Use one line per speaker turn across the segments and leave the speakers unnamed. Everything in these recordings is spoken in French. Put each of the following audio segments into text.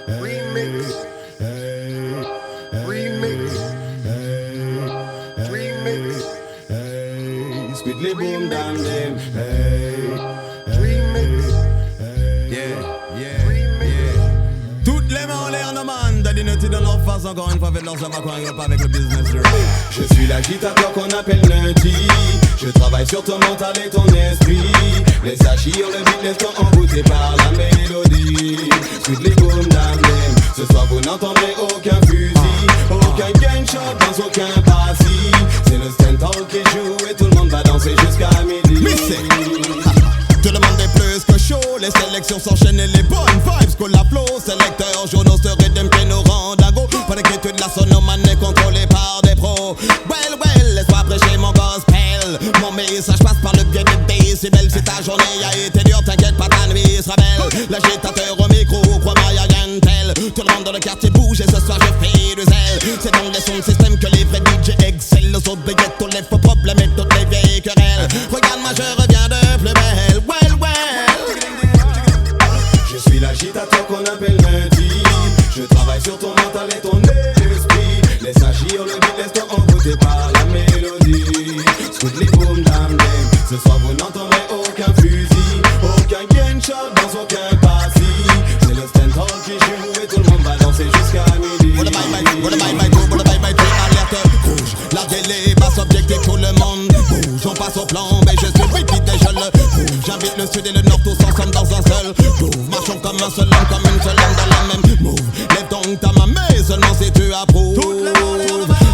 Remix. Hey. Remix. Hey. Remix. Hey. Squidly boom down them. Hey. Remix.
Toutes les mains en l'air, no man. Daddy Nutty dans leur face, encore une fois, faites leurs amas quand ils pas avec le business du rap.
Je suis l'agitateur qu'on appelle Nutty. Je travaille sur ton mental et ton esprit. Les sachets, on le beat, laisse-toi envoûter par la mélodie. Toutes les boom down them. Ce soir vous n'entendrez aucun fusil, aucun gunshot dans aucun passif. C'est le stand-all qui joue et tout le monde va danser jusqu'à midi.
Tout le monde est plus que chaud, les sélections s'enchaînent et les bonnes vibes coulent la flow. Sélecteurs, journaux se rythme qui nous rendent à go. Pas d'inquiétude, la sonomane est contrôlée par des pros. Well, laisse-moi prêcher mon gospel. Mon message passe par le biais des décibels. Si ta journée a été dure, t'inquiète pas, ta nuit sera belle. L'agitateur au micro, crois-moi y'a rien de tel. Tout le monde dans le quartier bouge et ce soir je fais du zèle. C'est dans les sons de système que les vrais DJ excellent. Les autres bégayent tous les faux problèmes et toutes les vieilles querelles. Regarde-moi, je reviens de plus belle.
Je suis l'agitateur qu'on appelle Nutty. Je travaille sur ton mental et ton esprit. Laisse agir le beat, laisse-toi envoûter par la mélodie. Scoot les boom down them. Ce soir vous n'entendrez aucun fusil, aucun gunshot dans aucun passif. C'est le stand-all qui joue et tout le monde va danser jusqu'à midi.
Alerte rouge, larguez les basses, objectifs tout le monde bouge. On passe au plan, mais je suis repeat et je le bouge. J'invite le sud et le nord tous ensemble dans un seul groove. Marchons comme un seul homme, comme une seule âme dans la même move. Lève donc ta main, mais seulement si tu approuves.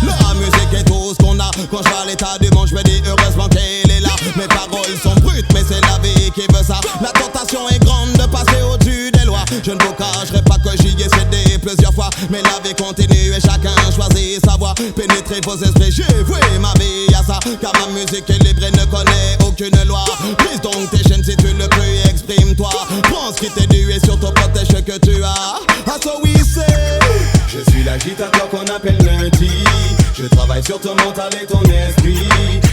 La musique est tout ce qu'on a. Quand je vois l'état du monde, je me dis heureusement qu'elle est là. Mes paroles sont brutes, mais c'est la vie qui veut ça. La tentation est grande de passer au-dessus des lois. Je ne vous cacherai pas que j'y ai cédé plusieurs fois, mais la vie continue et chacun choisit sa voie. Pénétrer vos esprits, j'ai voué ma vie à ça. Car ma musique est libre et ne connaît aucune loi. Brise donc tes chaînes si tu le peux, exprime-toi. Prends ce qui t'est dû et surtout protège ce que tu as. Ah, so we say.
Je suis l'agitateur qu'on appelle Nutty. Je travaille sur ton mental et ton esprit.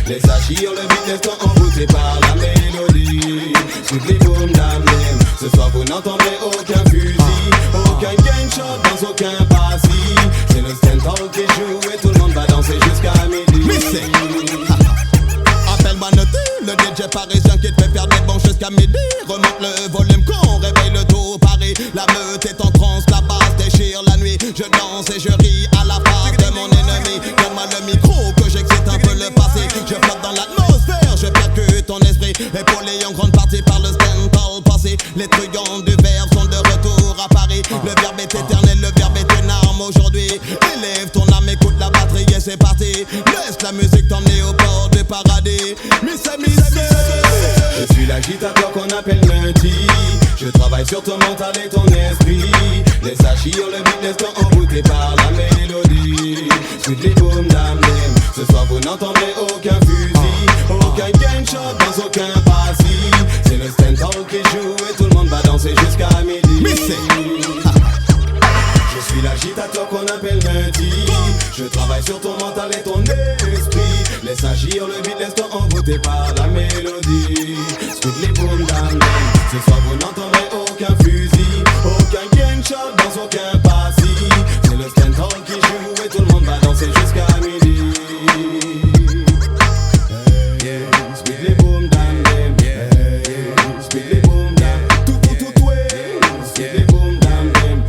Les sachets, on le beat, laisse-toi envoûter par la mélodie. Toutes les boom down them. Ce soir vous n'entendrez aucun fusil, aucun gunshot dans aucun passif. C'est le stand-all qui joue et tout le monde va danser jusqu'à midi.
Appelle-moi Nutty, le DJ parisien qui te fait perdre des bons jusqu'à midi. Remonte le volume qu'on réveille le tout Paris. La meute est en transe, la basse déchire la nuit. Je danse et je ris à la face de mon ennemi. Donne-moi le micro que j'excite un peu le passé. Je flotte dans l'atmosphère, je percute ton esprit. Épaulé en grande partie par le stand-all passé. Les truands du verbe sont de retour à Paris. Le verbe est éternel, le verbe est une arme aujourd'hui. Élève ton âme, écoute la batterie et c'est parti. Laisse la musique t'emmener au bord du paradis.
Je suis l'agitateur qu'on appelle Nutty. Je travaille sur ton mental et ton esprit. Les sachets, on le beat, laisse-toi envoûter par la mélodie. Sweet les boom down them. Ce soir vous n'entendrez aucun fusil, aucun gunshot dans aucun passif. C'est le stand-all qui joue et tout le monde va danser jusqu'à midi. Je suis l'agitateur qu'on appelle Nutty. Je travaille sur ton mental et ton esprit. Laisse agir le beat, laisse-toi envoûter par la mélodie. Scoot les boom down them. Ce soir vous n'entendrez aucun fusil, aucun gunshot dans aucun passif. C'est le stand-all qui joue et tout le monde va danser jusqu'à midi. Scoot les boom down them. Scoot les boom down. Tout ouais. Scoot les boom down them.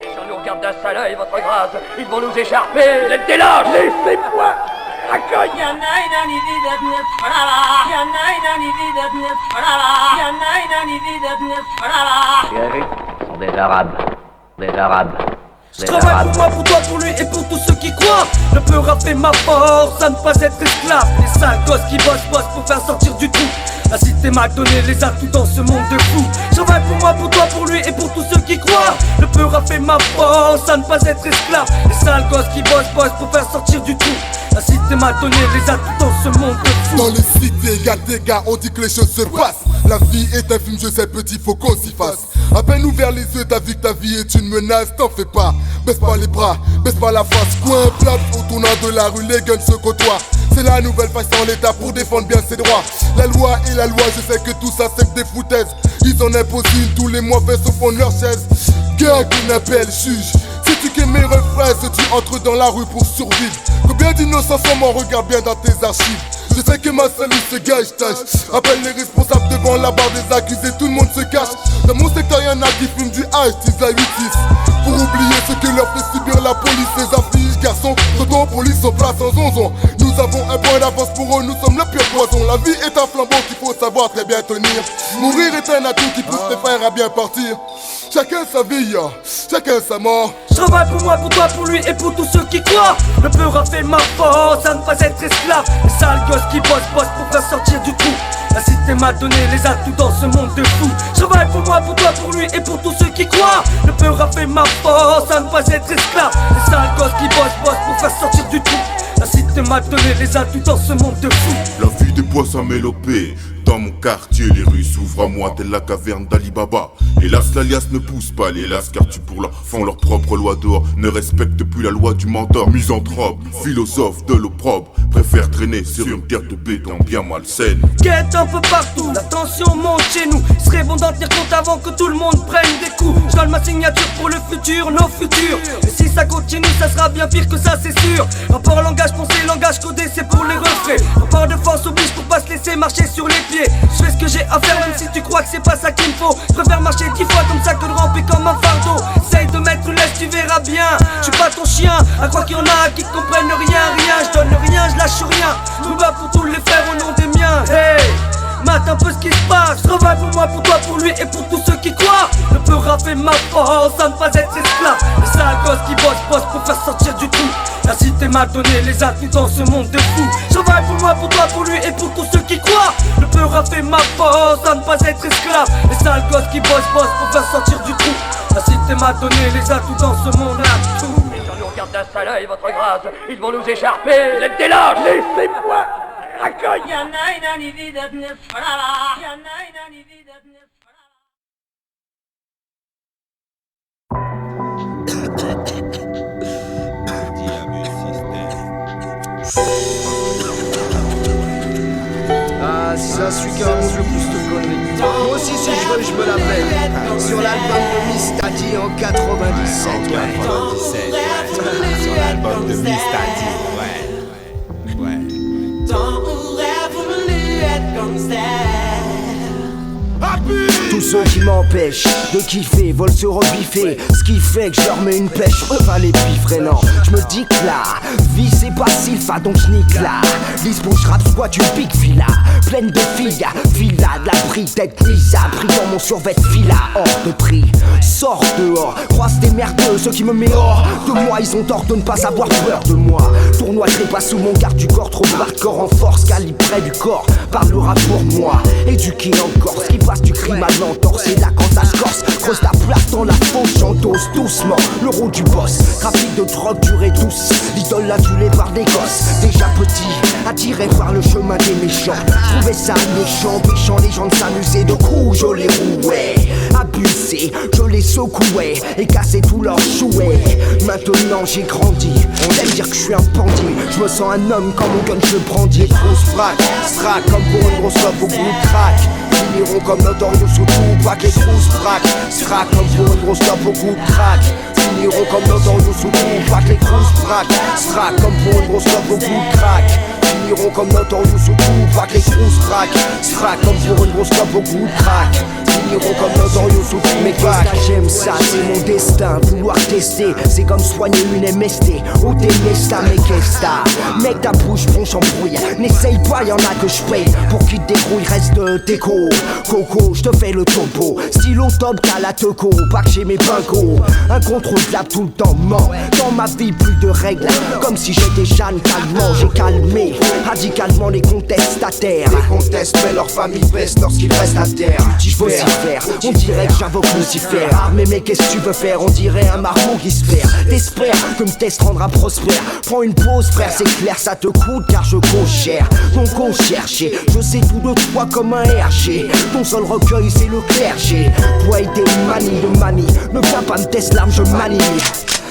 Si on nous regarde d'un sale œil, votre grâce, ils vont nous écharper, les déloges, laissez-moi.
Chérie, sont des Arabes. Des Arabes. Je travaille pour moi, pour toi, pour lui et pour tous ceux qui croient. Le peur a fait ma force à ne pas être esclave. Les sales gosses qui bossent pour faire sortir du trou. La cité m'a donné les atouts dans ce monde de fous. Je travaille pour moi, pour toi, pour lui et pour tous ceux qui croient. Le peur a fait ma force à ne pas être esclave. Les sales gosses qui bossent pour faire sortir du trou. La cité m'a donné les atouts dans ce monde de fous.
Dans les cités, y'a des gars, on dit que les choses se passent. La vie est un film, je sais petit, faut qu'on s'y fasse. À peine ouvert les yeux, t'as vu que ta vie est une menace, t'en fais pas. Baisse pas les bras, baisse pas la face. Coin plat au tournant de la rue, les guns se côtoient. C'est la nouvelle face en l'état pour défendre bien ses droits. La loi est la loi, je sais que tout ça c'est que des foutaises. Ils en imposent une tous les mois, fait au fond de leur chaise. Gars qu'on appelle juge. Si tu qu'aimes mes refrains, tu entres dans la rue pour survivre. Combien d'innocents sont morts, regarde bien dans tes archives. Je sais que ma salut se gage, tâche. Appelle les responsables devant la barre des accusés, tout le monde se cache. Dans mon secteur y'en a qui fument du hash, disent à 8-6. Pour oublier ce que leur fait subir la police, les affiches, garçons, retour en police en place en zonzon. Nous avons un point d'avance pour eux, nous sommes le pire poison. La vie est un flambeau qu'il faut savoir très bien tenir. Mourir est un atout qui pousse les frères à bien partir. Chacun sa vie, chacun sa mort.
Je travaille pour moi, pour toi, pour lui et pour tous ceux qui croient. Le peur a fait ma force à ne pas être esclave. Les sales gosses qui bossent pour faire sortir du trou. La cité m'a donné les atouts dans ce monde de fous. Je travaille pour moi, pour toi, pour lui et pour tous ceux qui croient. Le peur a fait ma force à ne pas être esclave. Les sales gosses qui bossent pour faire sortir du trou. La cité m'a donné les atouts dans ce monde de fous.
La vie des bois s'est mélopée. Dans mon quartier, les rues s'ouvrent à moi telle la caverne d'Ali Baba. Hélas, l'alias ne pousse pas les lasses car tu pour leur font leur propre loi d'or. Ne respecte plus la loi du mentor. Misanthrope, philosophe de l'opprobre, préfère traîner sur une terre de béton bien malsaine.
Quête un peu partout, la tension monte chez nous. Il serait bon d'en tenir compte avant que tout le monde prenne des coups. Je donne ma signature pour le futur, nos futurs. Et si ça continue, ça sera bien pire que ça, c'est sûr. Rapport langage pensé, langage codé, c'est pour les refraits. Rapport de force oblige pour pas se laisser marcher sur les pieds. Je fais ce que j'ai à faire même si tu crois que c'est pas ça qu'il me faut. Je préfère marcher 10 fois comme ça que de ramper comme un fardeau. Essaye de mettre une laisse, tu verras bien. Je suis pas ton chien, à croire qu'il y en a qui comprennent rien. Je donne rien, je lâche rien. Je me bats pour tous les frères au nom des miens. Hey, mate un peu ce qui se passe. Je travaille pour moi, pour toi, pour lui et pour tous ceux qui croient. Le peur a fait ma force à ne pas être esclave. Les sales gosses qui bossent pour faire sortir du trou. La cité m'a donné les atouts dans ce monde de fous. Je travaille pour moi, pour toi, pour lui et pour tous ceux qui croient. Le peur a fait ma force à ne pas être esclave. Les sales gosses qui bossent pour faire sortir du trou. La cité m'a donné les atouts dans ce monde à tout.
Les gens nous regardent d'un sale œil, votre grâce. Ils vont nous écharper. Les déloges, laissez-moi. Racogne.
Ah, si ça suit comme je pousse te connerie. Moi aussi, si je veux, je me l'appelle. Sur l'album de Miss Daddy en 97.
En 97, ouais. Sur l'album de Miss Daddy, ouais.
Tous ceux qui m'empêchent de kiffer veulent se rebiffer. Ce qui fait que je leur mets une pêche, eux va les piffrer. Non, je me dis que la vie c'est pas sylpha, donc je nique là. Lisbonne, je rappe soit une pique villa pleine de filles, villa de la brie, tête mise à prix dans mon survêt fila hors de prix. Sors dehors, croise des merdeux, ceux qui me mettent hors de moi, ils ont tort de ne pas avoir peur de moi. Tournoi, je pas sous mon garde du corps, trop hardcore en force, calibré du corps, parlera pour moi. Éduqué encore, ce qui passe du crime à l'entorse, et là quand ça se corse, creuse ta place dans la fauche, j'endosse doucement le rôle du boss. Trafic de drogue duré douce, l'idole adulée par des gosses. Déjà petit, attiré par le chemin des méchants, trouvais ça méchant, péchant les gens de s'amuser. De coups je les rouais, abusé, je les secouais et cassais tous leurs jouets. Maintenant j'ai grandi, on aime dire que je suis un bandit. Je me sens un homme quand mon gun je le brandis. Les grosses fracs, strac comme pour une grosse love au goût de crack. Finiront comme Notorious sous Tupac. Les grosses fracs, strac comme pour une grosse love au goût de crack. Finiront comme Notorious sous Tupac. Les grosses fracs, strac comme pour une grosse love au goût de crack. Finiront finiront comme Notorious ou Tupac. Les grosses braques, strack comme pour une grosse clope au goût de crack. Finiront comme Notorious ou Tupac. Mais qu'est-ce que j'aime ça, c'est mon destin. Vouloir tester, c'est comme soigner une MST. Ou des Nesta, mais qu'est-ce que t'as? Mec, ta bouche bronche en brouille. N'essaye pas, y'en a que je paye. Pour qu'il te débrouille, reste de déco. Coco, je te fais le topo. Stylo top, t'as la teco. Pas que j'ai mes pincos. Incontrôlable tout le temps, mort. Dans ma vie, plus de règles. Comme si j'étais Jeanne Calment. J'ai calmé radicalement les contestataires. Les contestes, mais leur famille baisse lorsqu'ils restent à terre. Je veux s'y faire, on dirait que j'invoque Lucifer. Armé, mais qu'est-ce que tu veux faire? On dirait un marmot qui se perd. T'espères que me test rendra prospère. Prends une pause, frère, c'est clair, ça te coûte car je coûte cher. Donc on cherchait, je sais tout de toi comme un RG. Ton seul recueil, c'est le clergé. Toi et tes manies de manie, ne viens pas me tester l'arme, je manie.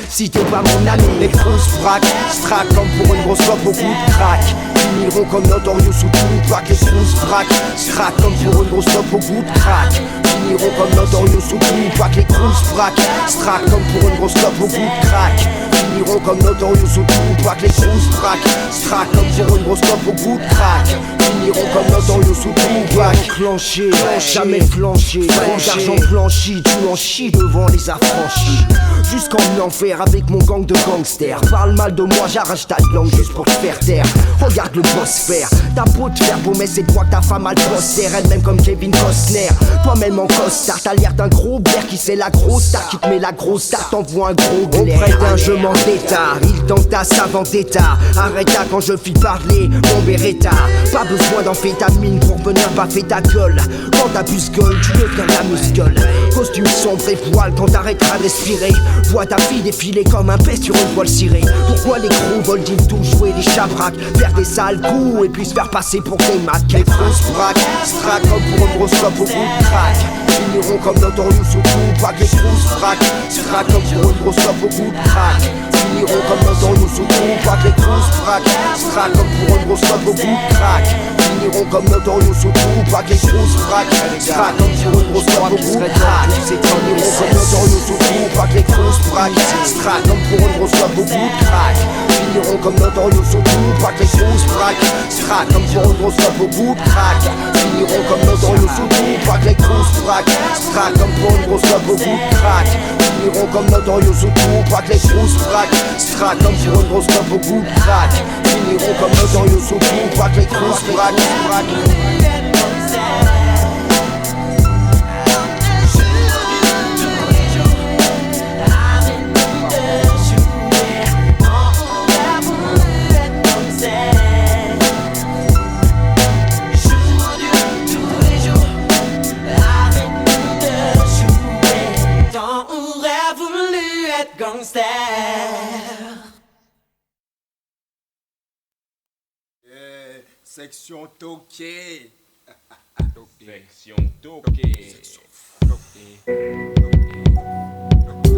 Si t'es pas mon ami, les grosses braques, strack comme pour une grosse clope au goût de crack. Finiront comme Notorious ou Tupac. Les grosses braques, strack comme pour une grosse clope au goût de crack. Finiront comme Notorious ou Tupac. Les grosses braques, strack comme pour une grosse clope au goût de crack. Finiront comme Notorious ou Tupac. Les grosses braques, strack comme pour une grosse clope au goût de crack. Finiront comme Notorious ou Tupac. Clenché, jamais flanché. Trop d'argent blanchi, tu en chies devant les affranchis. Jusqu'en enfer avec mon gang de gangsters. Parle mal de moi, j'arrache ta langue juste pour te faire taire. Regarde le boss faire, t'as beau te faire beau mais c'est toi que ta femme a le poster. Elle-même comme Kevin Costner, toi-même en costard. T'as l'air d'un gros blaire qui c'est la grosse star. Qui te met la grosse star, t'envoie un gros glaire. Auprès d'un je m'en d'état, il tenta sa vendetta. Arrête quand je fis parler mon Beretta. Pas besoin d'amphétamine pour venir baffer ta gueule. Quand t'abuses gueule, tu deviens la muscule. Costume sombre et voile quand t'arrêteras de respirer. Vois ta fille défiler comme un peste sur une voile cirée. Pourquoi les gros veulent tout jouer les chabraques, faire des sales coups et puis se faire passer pour des macs. Les grosses braques, strack comme pour une grosse clope au goût de crack. Finiront comme Notorious ou Tupac. Les grosses braques, strack comme pour une grosse clope au goût de crack. Finiront comme Notorious ou Tupac. Les grosses braques, strack comme pour une grosse clope au goût de crack. Finiront comme Notorious ou Tupac. Les grosses braques, strack comme pour une grosse clope au goût de crack. Finiront comme Notorious ou Tupac. Les grosses braques, strack comme pour une grosse clope au goût de crack. Finiront comme Notorious ou Tupac. Les grosses braques, strack comme pour une grosse clope au goût de crack. Finiront comme Notorious ou Tupac. Les grosses braques, strack comme pour une grosse clope au goût de crack. Finiront comme Notorious ou Tupac. Les grosses braques, strack comme pour une grosse clope au goût de crack. Finiront comme Notorious ou Tupac. Les grosses braques.
Section Toqué. Section Toqué.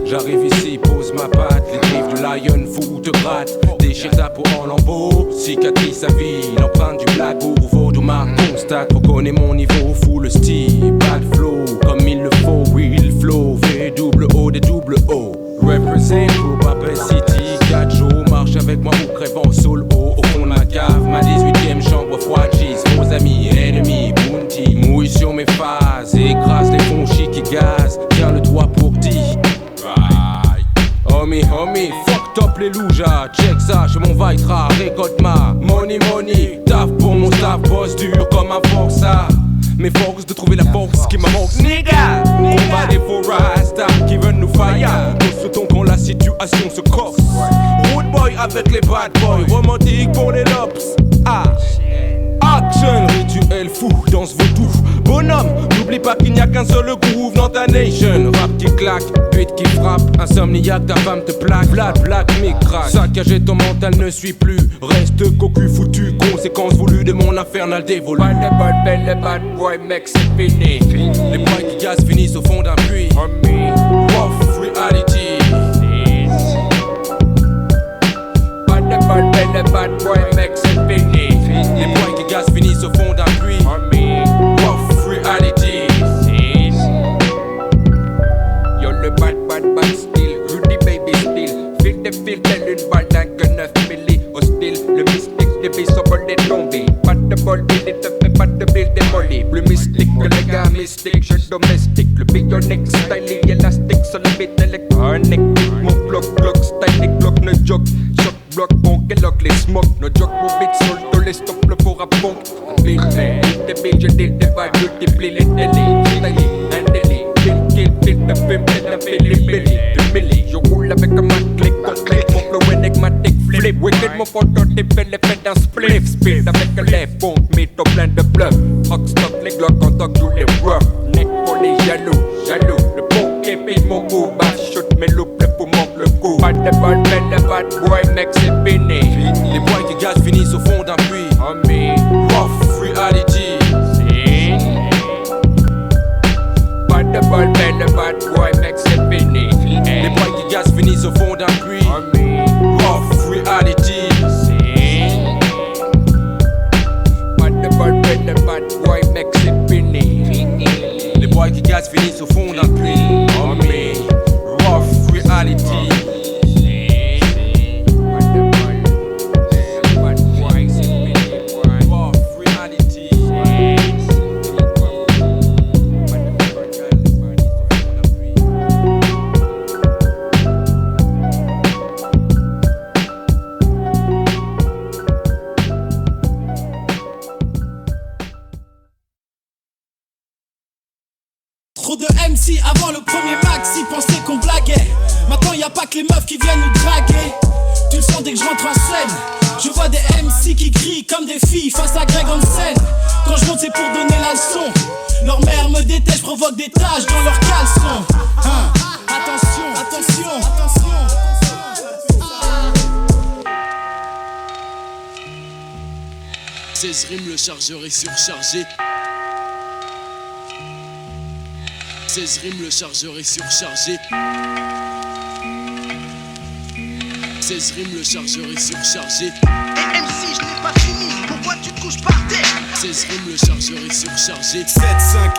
J'arrive ici, pose ma patte, les griffes du lion fou te grattent. Déchire ta peau en lambeaux, cicatrice à vie, l'empreinte du black ou Vaudoumar constate. Reconnais mon niveau, fou le style, bad flow, comme il le faut, will flow, V-double-O-D-double-O. Represent pour Papa City, 4 jours, marche avec moi ou crève en solo. Au fond de ma cave, ma 18ème chambre froide, cheese, faux amis, ennemis, bounty. Mouille sur mes phases, écrase les fonds qui gaz, tiens le doigt pour dire. Homie, fuck top les loujas, check ça, chez mon Vitra, récolte ma money, taf pour mon staff, boss dur comme un Forza. Mes forces de trouver la force qui me manque, nigga. On va des faux rastas qui veulent nous faillir. Nous sautons quand la situation se corse. Road boy avec les bad boys, romantique pour les lops. Action, rituel fou, danse vaudou. Bonhomme, n'oublie pas qu'il n'y a qu'un seul groove dans ta nation. Rap qui claque, beat qui frappe, insomniaque, ta femme te plaque. Black, mic crack, saccagé ton mental ne suit plus. Reste cocu foutu, conséquence voulue de mon infernal dévolu.
Le bad boy mec c'est fini.
Les boys qui gaz finissent au fond d'un puits. Rough reality.
Le bad boy mec c'est fini.
Les boys qui gaz finissent au fond d'un puits. Rough reality.
Yo le bad still, Rudy baby still. Feel the feel, telle une balle d'un gun 9 milli. Hostile, le mystique
de vie sur bol des tombés. Pas de bol, il te fait pas de ville démolie. Plus mystique que les gars mystiques, je domestique. Le bionique, style élastique sur le beat électronique. Mon bloc, style bloc, ne joke. Choc, bloc, bon, que lock, les smoke. No joke, mon beat, sol, tous les stop, le four à fond. Appelez, des billes, je dis des vibes, multiplie les délits. Un délit, kill, de fume, de billy. Je roule avec un mat clic, mon flow énigmatique, flip. Wicked, mon prototype, elle est fait d'un spliff. Speed avec un lèvre, bon, mytho plein de bluff. Rockstock, les glocks, en dog, joue les rough. Neck pour les jaloux. Le bon képi, mon move, bah shoot mes loups, le poumon, le coup. Pas de ball, mais le bad boy, mec, c'est fini.
Les boys qui gaz finissent au fond d'un puits. Rough reality.
Pas de ball, mais le bad boy, mec, c'est fini.
Les boys qui gaz finissent au fond d'un puits. Rough reality.
Pas de ball, mais le bad boy, mec, c'est fini.
Les boys qui gaz finissent au fond d'un puits. Rough reality.
Trop de MC avant le premier maxi, pensaient qu'on blaguait. Maintenant y a pas que les meufs qui viennent nous draguer. Tu le sens dès que je rentre en scène. Je vois des MC qui crient comme des filles face à Greg Hansen. Quand je monte c'est pour donner la leçon. Leur mère me déteste, je provoque des taches dans leurs caleçons. Attention.
16 rimes, le chargeur est surchargé. 16 rimes, le chargeur est surchargé. 16 rimes, le chargeur est surchargé.
Et MC, je n'ai pas fini, pourquoi tu te couches par terre?
16 rimes, le chargeur est surchargé.
7-5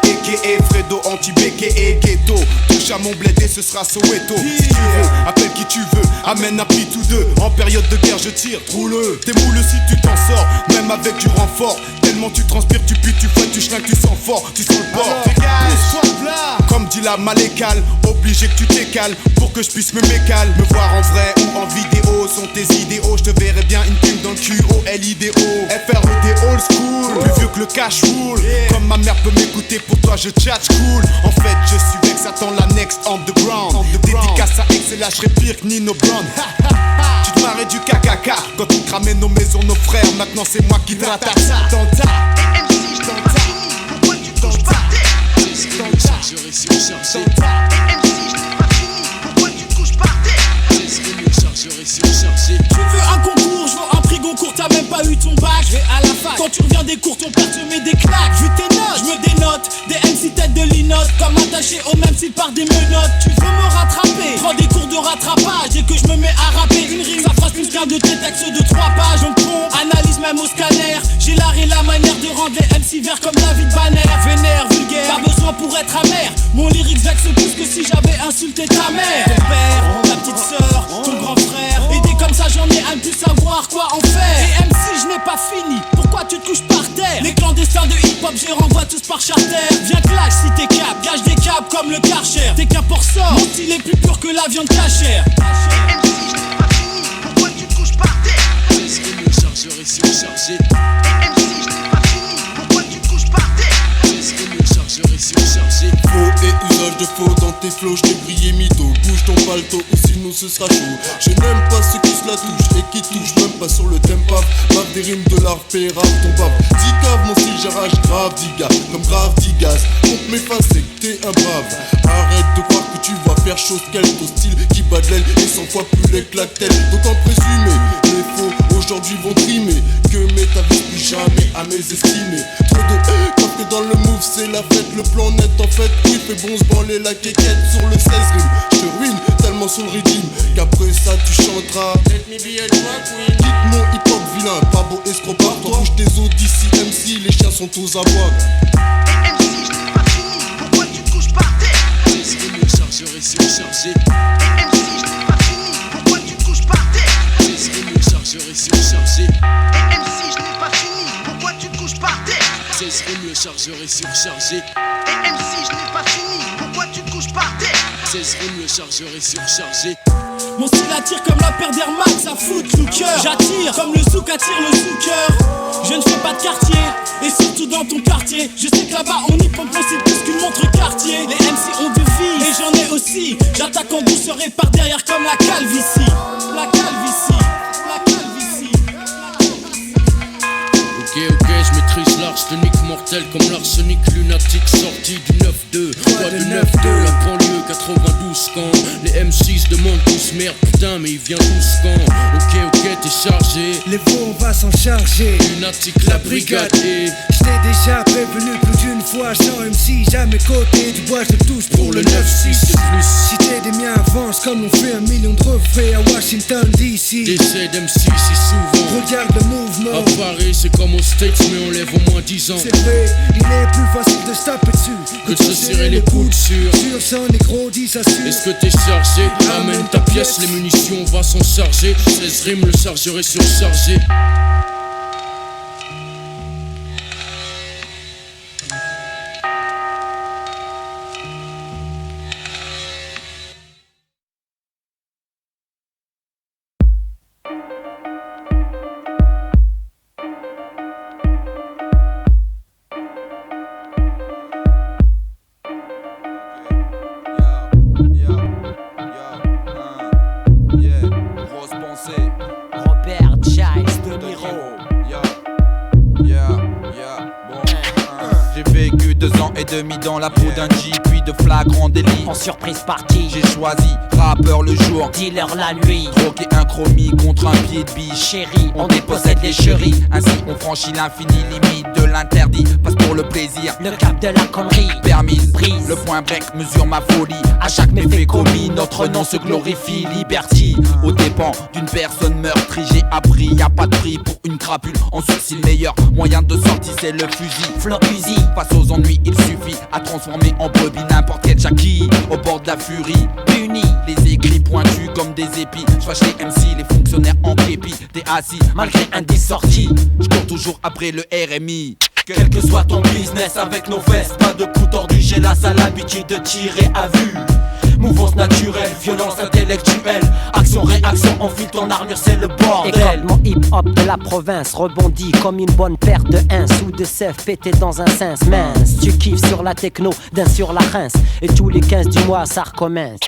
aka Fredo, anti-béqué et ghetto. Touche à mon bled et ce sera Soweto. Si tu veux, appelle qui tu veux, amène un pli tous deux. En période de guerre je tire, trouve-le. T'es moule si tu t'en sors, même avec du renfort. Tellement tu transpires, tu pues, tu fouettes, tu schlingues, tu sens fort, tu sens le bord. Comme dit la malécale, obligé que tu t'écales pour que je puisse me mécale. Me voir en vrai ou en vidéo sont tes idéaux. Je te verrai bien une plume dans le cul, O-L-I-D-O. FRED old school, plus vieux que le cash roule. Comme ma mère peut m'écouter, pour toi je tchatch cool. En fait je suis vex, attends la next underground. Dédicace à X et là je serai pire que Nino Brown. Tu te marrais du KKK quand tu cramais nos maisons, nos frères. Maintenant c'est moi qui te rattache.
Et MC, je n'ai pas fini, pourquoi tu te couches par terre?
16 rimes, le chargeur est surchargé.
Et MC, je n'ai pas fini, pourquoi tu te couches par terre?
16 rimes, le chargeur est surchargé.
Tu veux un concours, je veux un prix Goncourt, t'as même pas eu ton bac. Je vais à la fac, quand tu reviens des cours, ton père te met des claques. Vu tes notes, je me dénote, des MC tête de linotte. Comme attaché au même style par des menottes. Tu veux me rattraper, prends des cours de rattrapage. Et que je me mets à rapper une rime, ça fera plus qu'un de tes textes de 3 pages. Donc pompe, analyse même au scanner. J'ai l'art et la manière de rendre les MC verts comme David Banner. Vénère, vulgaire, pas besoin pour être amer. Mon lyrique vexe plus que si j'avais insulté ta mère. Ton père, ta petite sœur, ton grand frère. Aidé comme ça j'en ai à ne plus savoir quoi en faire. Et MC je n'ai pas fini, pourquoi tu te couches par terre? Les clandestins de hip-hop je les renvoie tous par charter. Viens clash si t'es cap, gage des câbles comme le Karcher. T'es qu'un porceur, mon style est plus pur que la viande cachère.
Et MC, je n'ai pas fini, pourquoi tu te couches par terre?
16 rimes, le chargeur est surchargé.
Et MC, je n'ai pas fini, pourquoi tu te couches par terre?
16 rimes, le chargeur est surchargé.
Faux et usage de faux dans tes flots, je t'ai brillé mytho. Bouge ton palto ou sinon ce sera chaud. Je n'aime pas ceux qui se la touchent et qui touchent même pas sur le tempo. Bave des rimes de l'art, fait rap ton bave. Dis cave, mon style j'arrache grave, diga. Comme grave, digas. Compte mes faces et que t'es un brave. Arrête de croire que tu vas faire chose qu'elle. Ton style qui bat de l'aile et 100 fois plus l'éclate-t-elle. Donc en présumé, les faux aujourd'hui vont trimer. Que m'établis plus jamais à mes estimés. Trop de quand t'es dans le move, c'est la fête. Le plan net en fait, oui, fait bon se branler la quéquette sur le 16 rimes. Je te ruine tellement sur le rythme qu'après ça tu chanteras. Quitte mon hip-hop vilain, pas beau escroc-part. Toi bouge tes os d'ici MC, les chiens sont aux abois.
Et MC, je n'ai pas fini, pourquoi tu te couches par terre?
16 rimes, le chargeur est surchargé.
Et MC, je n'ai pas fini, pourquoi tu te couches par terre?
16 rimes, le chargeur est surchargé.
Et MC,
16 rimes, le chargeur est surchargé.
Et MC, je n'ai pas fini, pourquoi tu te couches par terre?
16 rimes, le chargeur est surchargé.
Mon style attire comme la paire d'Air Max, ça fout le cœur. J'attire comme le souk attire le sous-cœur. Je ne fais pas de quartier, et surtout dans ton quartier. Je sais que là-bas on y pompe aussi plus qu'une montre quartier. Les MC ont de vie, et j'en ai aussi. J'attaque en douceur et par derrière comme la calvitie. La calvitie, la calvitie.
Ok, je maîtrise l'arsenic mortel comme l'arsenic lunatique sorti du 9-2. Quoi de 9-2, la banlieue 92 quand les M6 demandent tous merde, putain, mais il vient tous quand. Ok, t'es chargé.
Les faux, on va s'en charger.
Lunatique, la brigade et
j't'ai déjà prévenu plus d'une fois, sans MC, jamais côté. Du bois, je touche pour le 9-6.
c'est plus.
Si t'es des miens, avance comme on fait 1 million de refraits à Washington DC.
Décès d'MC si souvent.
Regarde le mouvement.
À Paris, c'est comme aux States, mais on lève au moins 10 ans.
C'est vrai, il est plus facile de se taper dessus
que de se serrer les coudes sur
sang, négro, dis ça sûr.
Est-ce que t'es chargé? Amène ta pièce, les munitions, on va s'en charger. 16 rimes, le chargeur est surchargé.
Dans la peau d'un G, puis de flagrant délit.
En surprise partie,
j'ai choisi rappeur le jour,
dealer la nuit.
Troquer un chromie contre un pied de biche.
Chérie, on dépossède les chéris.
Ainsi on franchit l'infini, limite de l'interdit. Passe pour le plaisir,
le cap de la connerie.
Permise,
brise,
le point break mesure ma folie. À chaque méfait commis, notre nom se glorifie. Liberty, aux dépens d'une personne meurtrie. J'ai appris, y a pas de prix pour une crapule. En sourcil, meilleur moyen de sortie c'est le fusil.
Flow Uzi,
face aux ennuis il suffit à transformer en brebis n'importe quel Jackie. Au bord de la furie,
puni,
les écrits pointus comme des épis. J'fâche les MC, les fonctionnaires en képi. T'es assis,
malgré un disque sorti.
J'cours toujours après le RMI.
Quel que soit ton business avec nos fesses, pas de coup tordu, j'ai la sale habitude de tirer à vue. Mouvance naturelle, violence intellectuelle. Action, réaction, enfile ton armure, c'est le bordel. Et comme mon hip-hop de la province rebondit comme une bonne paire de 1 ou de seufs pété dans un sens mince. Tu kiffes sur la techno, d'un sur la rince. Et tous les 15 du mois ça recommence.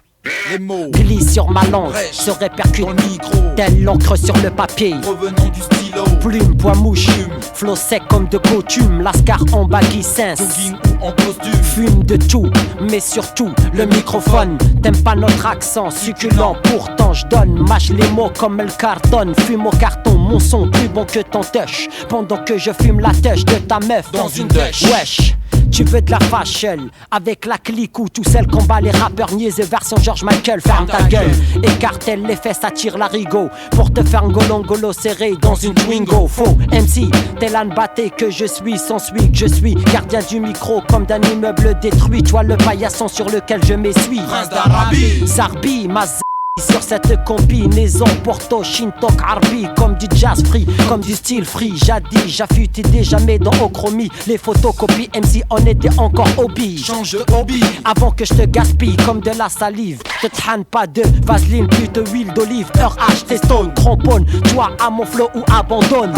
Les mots
glissent sur ma langue, se répercutent
dans le micro,
tel l'encre sur le papier.
Revenant du stylo,
plume, poids mouche, flow sec comme de coutume. Lascar en baggy sens,
jogging ou en costume.
Fume de tout, mais surtout le microphone. T'aimes pas notre accent succulent, pourtant je donne. Mâche les mots comme le carton, fume au carton. Mon son plus bon que ton touch, pendant que je fume la touche de ta meuf
dans une douche.
Wesh, tu veux de la fashion avec la clique ou tout seul combat les rappeurs niaiseux version George Michael. Ferme ta gueule, écartèle les fesses, attire l'arigot pour te faire ngolo serré dans une Twingo. Faux MC, tel Anne Batté que je suis, s'ensuit que je suis gardien du micro comme d'un immeuble détruit. Toi le paillasson sur lequel je m'essuie,
Prince d'Arabie,
Sarbi, Maz. Sur cette combinaison Porto, Shintok, Arbi. Comme du jazz free, comme du style free. Jadis, j'affûtais jamais dans Ochromie. Les photocopies MC, on était encore hobby.
Change de hobby
avant que je te gaspille comme de la salive. Te trahne pas de vaseline, plus de huile d'olive. Heure H, t'es stone, cramponne. Toi à mon flow ou abandonne.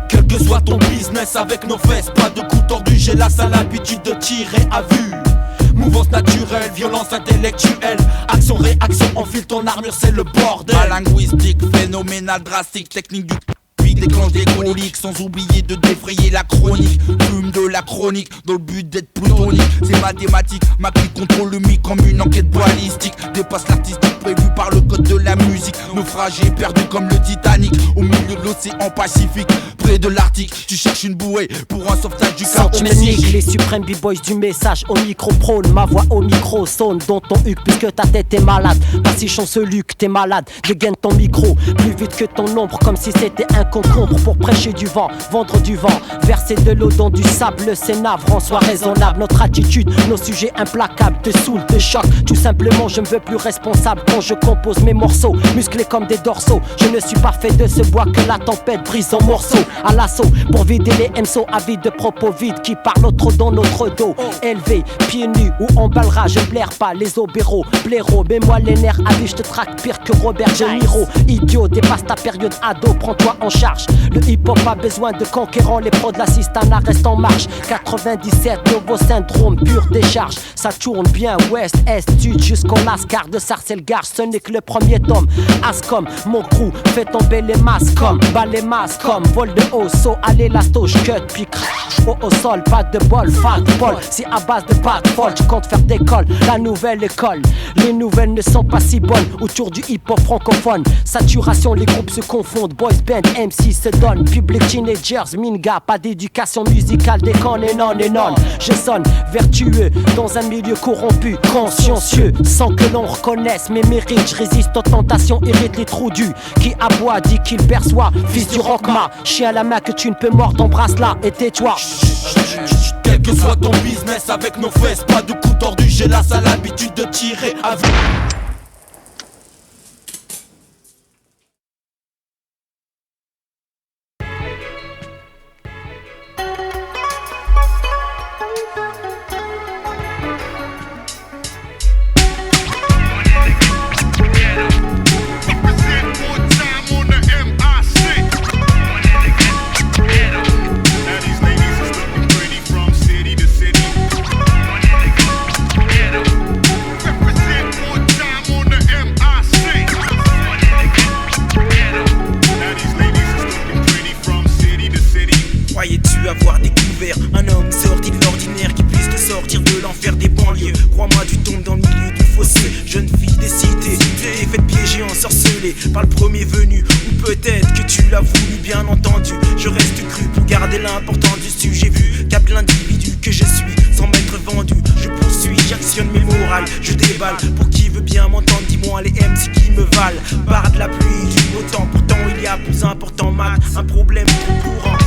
Quel que soit ton business avec nos fesses, pas de coup tordu, j'ai la sale habitude de tirer à vue. Mouvance naturelle, violence intellectuelle. Action, réaction, enfile ton armure, c'est le bordel. Linguistique, phénoménal, drastique, technique du déclenche des coliques, sans oublier de défrayer la chronique. Fume de la chronique, dans le but d'être plutonique. C'est mathématique, ma clique contrôle le mic comme une enquête balistique. Dépasse l'artistique prévu par le code de la musique. Naufragé, perdu comme le Titanic, au milieu de l'océan Pacifique, près de l'Arctique. Tu cherches une bouée pour un sauvetage du chaos.
Tu me niques les suprêmes b-boys du message au micro prône. Ma voix au micro sonne dans ton huc puisque ta tête est malade. Pas si chancelu que t'es malade. Dégaine ton micro plus vite que ton ombre, comme si c'était un concombre pour prêcher du vent, vendre du vent, verser de l'eau dans du sable. C'est navrant, sois raisonnable. Notre attitude, nos sujets implacables te saoulent, te choquent. Tout simplement, je me veux plus responsable quand je compose mes morceaux, musclés comme des dorsaux. Je ne suis pas fait de ce bois que la
tempête brise en morceaux. À l'assaut, pour vider les MSO avides de propos vides qui parlent trop dans notre dos. Élevé, pieds nus ou en ballera, je blaire pas les obéros. Blaireau, mets-moi les nerfs à vie, je te traque pire que Robert De Niro. Idiot, dépasse ta période ado, prends-toi en charge. Le hip-hop a besoin de conquérants, les pros de la Sistana restent en marche. 97, nouveau syndrome, pure décharge. Ça tourne bien, ouest, est, sud, jusqu'au Lascar de Sarcelles-Gare. Ce n'est que le premier tome. Ascom, mon crew, fait tomber les masques comme, bas les masques comme, vol de haut, saut à l'élasto, cut, puis au sol, pas de bol, fat bol. Si à base de pâte folle, je compte faire d'école, la nouvelle école. Les nouvelles ne sont pas si bonnes autour du hip-hop francophone. Saturation, les groupes se confondent, boys band, MC se donnent. Public teenagers, minga, pas d'éducation musicale, déconne et non. Je sonne vertueux dans un milieu corrompu, consciencieux, sans que l'on reconnaisse mes mérites. Je résiste aux tentations, hérite les trous du qui aboie, dit qu'il perçoit. Fils du rockma, chien à la main que tu ne peux mordre, embrasse-la et tais-toi.
Quel que soit ton business, avec nos fesses, pas de coups tordus, j'ai la sale habitude de tirer à vue.
Croyais-tu avoir découvert un homme sorti de l'ordinaire qui puisse te sortir de l'enfer des banlieues? Crois-moi, tu tombes dans le milieu du fossé, jeune fille des cités. Tu t'es fait piéger, ensorcelé par le premier venu. Ou peut-être que tu l'as voulu, bien entendu. Je reste cru pour garder l'important du sujet. Vu capte l'individu que je suis, sans m'être vendu. Je poursuis, j'actionne mes morales, je déballe. Pour qui veut bien m'entendre, dis-moi les MC qui me valent. Barre de la pluie, du beau temps, pourtant il y a plus important, Mac. Un problème trop courant.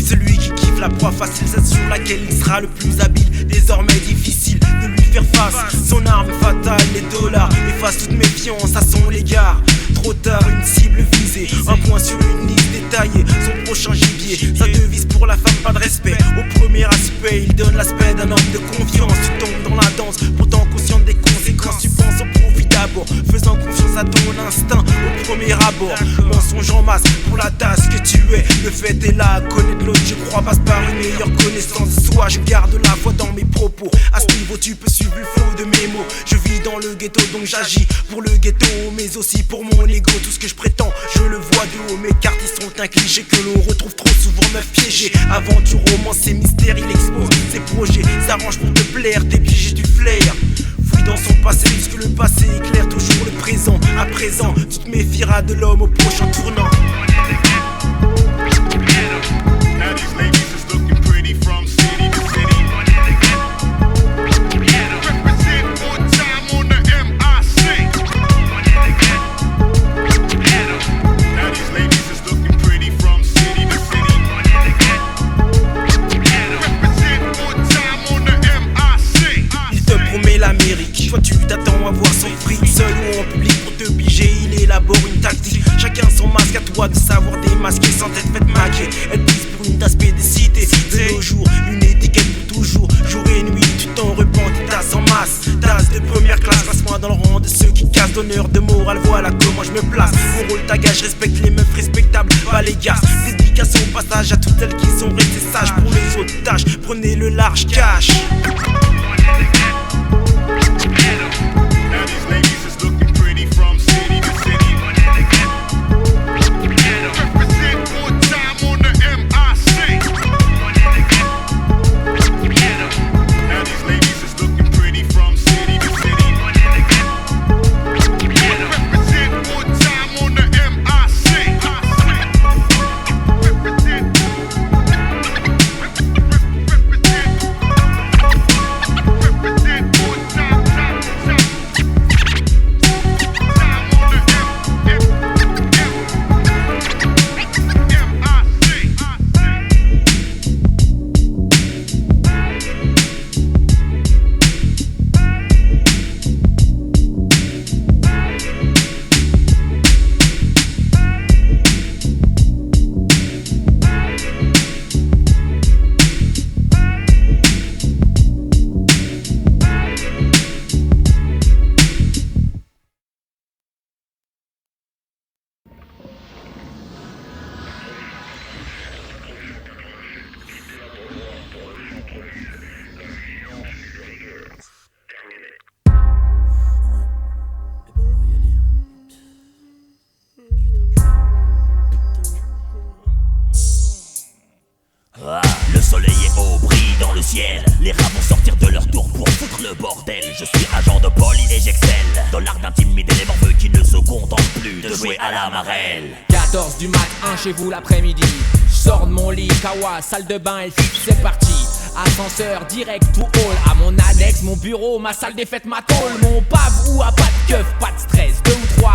Celui qui kiffe la proie facile, c'est sur laquelle il sera le plus habile. Désormais difficile de lui faire face. Son arme fatale, les dollars, efface toute méfiance à son égard. Trop tard, une cible visée, un point sur une liste détaillée. Son prochain gibier, sa devise pour la femme, pas de respect. Au premier aspect, il donne l'aspect d'un homme de confiance. Tu tombes dans la danse, pourtant conscient des conséquences. Tu penses au profit d'abord, faisant confiance à ton instinct au premier abord. Mensonge en masse pour la tasse que tu es. Le fait est là, connaître l'autre, je crois, passe par une meilleure connaissance de soi. Je garde la foi dans mes propos. À ce niveau, tu peux suivre le flow de mes mots. Je vis dans le ghetto, donc j'agis pour le ghetto, mais aussi pour mon ego. Tout ce que je prétends, je le vois de haut. Mes cartes ils sont un cliché que l'on retrouve trop souvent meuf piégée. Aventure, romance et mystère, il expose ses projets. S'arrange pour te plaire, t'es piégé du flair. Fouille dans son passé, puisque le passé éclaire toujours le présent. À présent, tu te méfieras de l'homme au prochain tournant. Toi tu t'attends à voir son fric seul ou en public pour te piger, il élabore une tactique. Chacun son masque, à toi de savoir démasquer sans tête faite maquer. Elle prise pour une tasse pédécité de nos jours, une étiquette pour toujours. Jour et nuit, tu t'en repentis, tasse en masse. Tasse de première classe, passe-moi dans le rang de ceux qui cassent d'honneur, de morale. Voilà comment je me place. Mon rôle tagage, respecte les meufs respectables, pas les gars. Dédicace au passage à toutes celles qui sont restées sages. Pour les autres tâches, prenez le large cash.
Arel.
14 du mat, 1 chez vous l'après-midi. J'sors de mon lit, kawa, salle de bain, c'est parti. Ascenseur direct to hall. À mon annexe, mon bureau, ma salle des fêtes, ma tôle. Mon pave ou à pas de keuf, pas de stress, 2 ou 3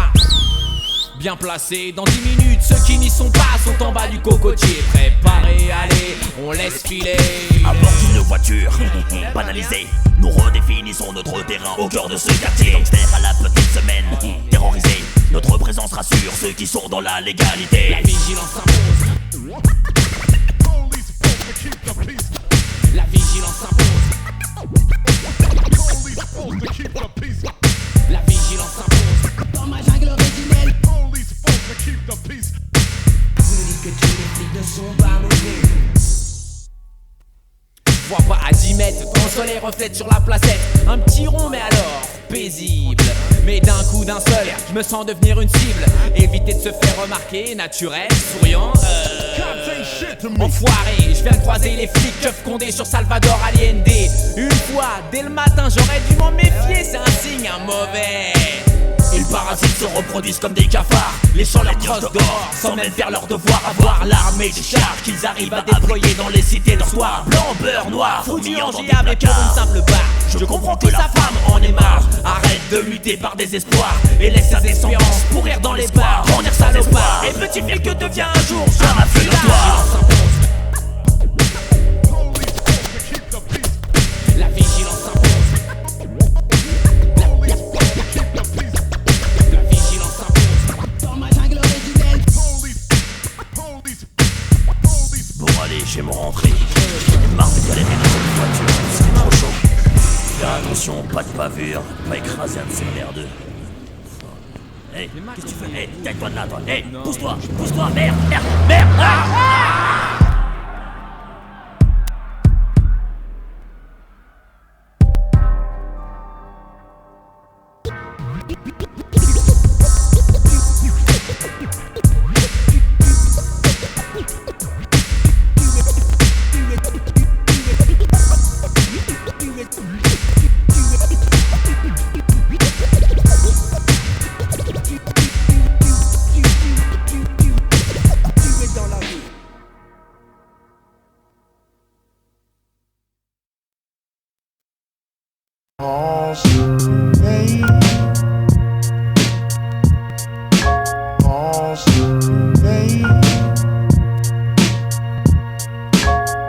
bien placé. Dans 10 minutes, ceux qui n'y sont pas sont en bas du cocotier. Préparés, allez, on laisse filer.
À bord d'une voiture, banalisée, nous redéfinissons notre terrain au cœur de ce quartier. Gangster à la petite semaine, terrorisé. Notre présence rassure ceux qui sont dans la légalité.
La vigilance s'impose. La vigilance s'impose. La vigilance s'impose.
Dans ma jungle originelle.
Vous nous dites que tous les flics ne sont pas mauvais. Je vois pas à 10 mètres quand le soleil reflète sur la placette. Un petit rond mais alors paisible. Mais d'un coup d'un seul, je me sens devenir une cible. Éviter de se faire remarquer, naturel, souriant. Enfoiré, je viens de croiser les flics Keuf Condé sur Salvador Allende. Une fois, dès le matin, j'aurais dû m'en méfier. C'est un signe, un mauvais.
Les parasites se reproduisent comme des cafards, léchant leurs crosses dehors, sans même faire leur devoir. Avoir l'armée des chars qu'ils arrivent à déployer dans les cités dortoirs. Blanc, beurre, noir, fourmillant dans des placards.
Pour une simple barre,
je comprends que la femme en est marre. Arrête de lutter par désespoir et laisse sa descendance pourrir dans les bars. Grandir sa espoir. Et petit flic que devient un jour un affluentoir.
La vigilance s'impose.
Allez, je vais me rentrer. J'en ai marre de galérer dans cette voiture, c'est trop chaud. Fais attention, pas de bavure, pas écraser un de ces merdeux. Hé, qu'est-ce que tu fais? Hé, tais-toi de là, toi. Hé, pousse-toi, merde, merde, merde.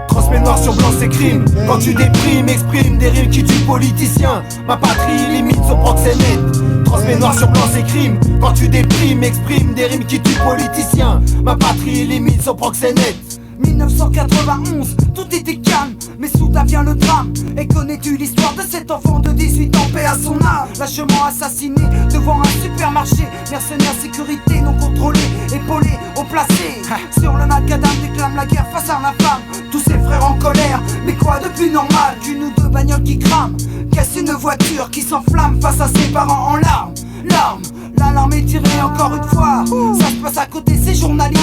Transmets noir sur blanc ces crimes. Quand tu déprimes, exprime des rimes qui tuent politiciens. Ma patrie limite son proxénète. Transmets noir sur blanc ces crimes. Quand tu déprimes, exprime des rimes qui tuent politiciens. Ma patrie limite son proxénète.
1991, tout était calme, mais soudain vient le drame. Et connais-tu l'histoire de cet enfant de 18 ans, paix à son âme? Lâchement assassiné devant un supermarché. Mercenaires, sécurité non contrôlée, épaulés, haut placés. Sur le macadam déclame la guerre face à l'infâme. Tous ses frères en colère, mais quoi de plus normal qu'une ou deux bagnoles qui crament? Qu'est-ce une voiture qui s'enflamme face à ses parents en larmes? Larmes. L'alarme est tirée encore une fois. Ça se passe à côté, c'est journalier.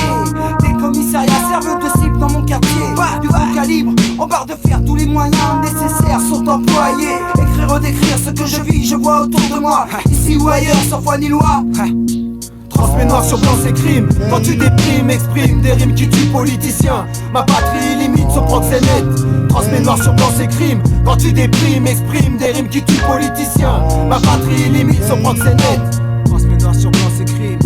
Des commissariats servent de cible dans mon quartier. Du haut calibre, en barre de fer, tous les moyens nécessaires sont employés. Écrire, redécrire ce que je vis, je vois autour de moi. Ici ou ailleurs, sans foi ni loi.
Transmets noir sur blanc ces crimes. Quand tu déprimes, exprime des rimes qui tuent politiciens. Ma patrie limite son proxénète. Transmets noir sur blanc ces crimes. Quand tu déprimes, exprime des rimes qui tuent politiciens. Ma patrie limite son proxénète. Transmets noir sur blanc ces crimes.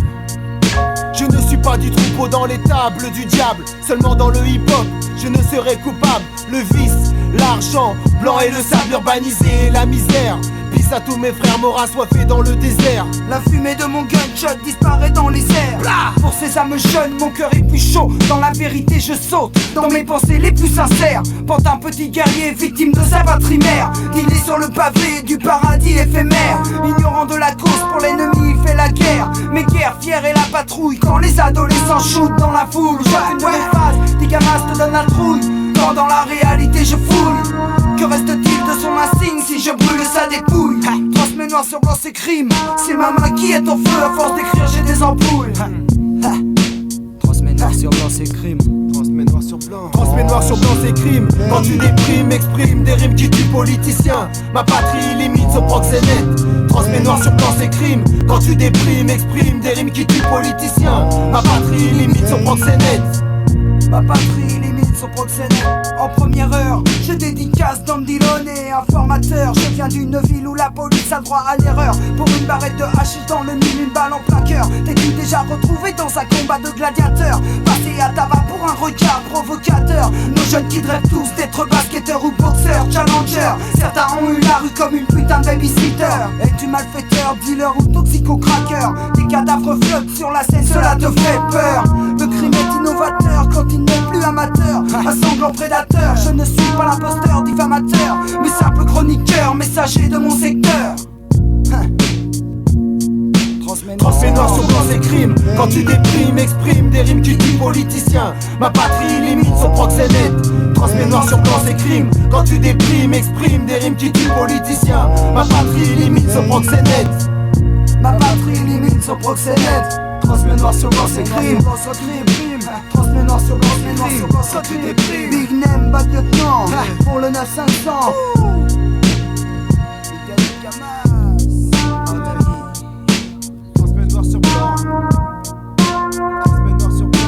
Je ne suis pas du troupeau dans les tables du diable, seulement dans le hip-hop, je ne serai coupable. Le vice, l'argent, blanc et le sable urbanisé et la misère. Pisse à tous mes frères morts assoiffés dans le désert.
La fumée de mon gunshot disparaît dans les airs. Pour ces âmes jeunes, mon cœur est plus chaud. Dans la vérité je saute, dans mes pensées les plus sincères. Pantin petit guerrier, victime de sa patrie mère. Il est sur le pavé du paradis éphémère. Ignorant de la cause, pour l'ennemi il fait la guerre. Mais guerre fière et la patrouille, quand les adolescents shootent dans la foule. Chacune de mes phases, des gamins te donnent la trouille. Quand dans la réalité je fouille. Que reste-t-il de son insigne si je brûle sa dépouille? Transmets noir sur blanc ses crimes. C'est ma main qui est en feu, à force d'écrire j'ai des ampoules.
Transmets noir sur blanc ses crimes. Transmets noir sur Transmets noir sur blanc ces crimes. Quand tu déprimes, exprime des rimes qui tuent politiciens. Ma patrie limite ce proxénète. Transmets noir sur blanc ces crimes. Quand tu déprimes, exprime des rimes qui tuent politiciens. Ma patrie limite ce proxénète.
Ma patrie limite son proxénète. En première heure, je dédicace Dandilone, informateur. Je viens d'une ville où la police a droit à l'erreur. Pour une barrette de hachis dans le mille, une balle en plein cœur. T'es-tu déjà retrouvé dans un combat de gladiateurs? Passé à tabac pour un regard provocateur. Nos jeunes kids rêvent tous d'être basketteurs ou boxeurs, challengers. Certains ont eu la rue comme une putain de babysitter. Es-tu malfaiteur, dealer ou toxico-cracker? Des cadavres flottent sur la scène, cela te fait peur. Le crime est innovateur quand il n'est plus amateur. Un sanglant prédateur, je ne suis pas l'imposteur diffamateur, mais simple chroniqueur, messager de mon secteur.
Transmets noir sur blanc ces crimes. Quand tu déprimes, exprime des rimes qui tuent politiciens. Ma patrie limite son proxénète. Transmets noir sur blanc ces crimes. Quand tu déprimes, exprime des rimes qui tuent politiciens. Ma patrie limite son proxénète.
Ma patrie limite son proxénète.
Transmets noir sur blanc ces crimes.
Transmets noir sur blanc ces crimes. Quand tu déprimes, Big Name, bad lieutenant pour le 9500.
Transmets noir sur blanc. Transmets noir sur blanc.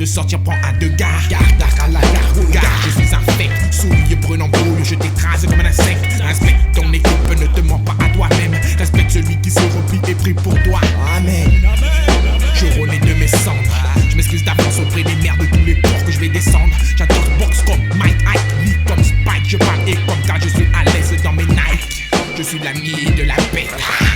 Sortir, prends un de garde, garde à la garde, je suis infect, souillé, prenant boule, je t'écrase comme un insecte. Respecte ton équipe, ne te mens pas à toi-même. Respecte celui qui se replie et prie pour toi. Amen. Je renais de mes cendres. Je m'excuse d'avance auprès des mères de tous les porcs que je vais descendre. J'adore box comme Mike Ike, lit comme Spike. Je parle et comme car je suis à l'aise dans mes Nike. Je suis l'ami de la bête.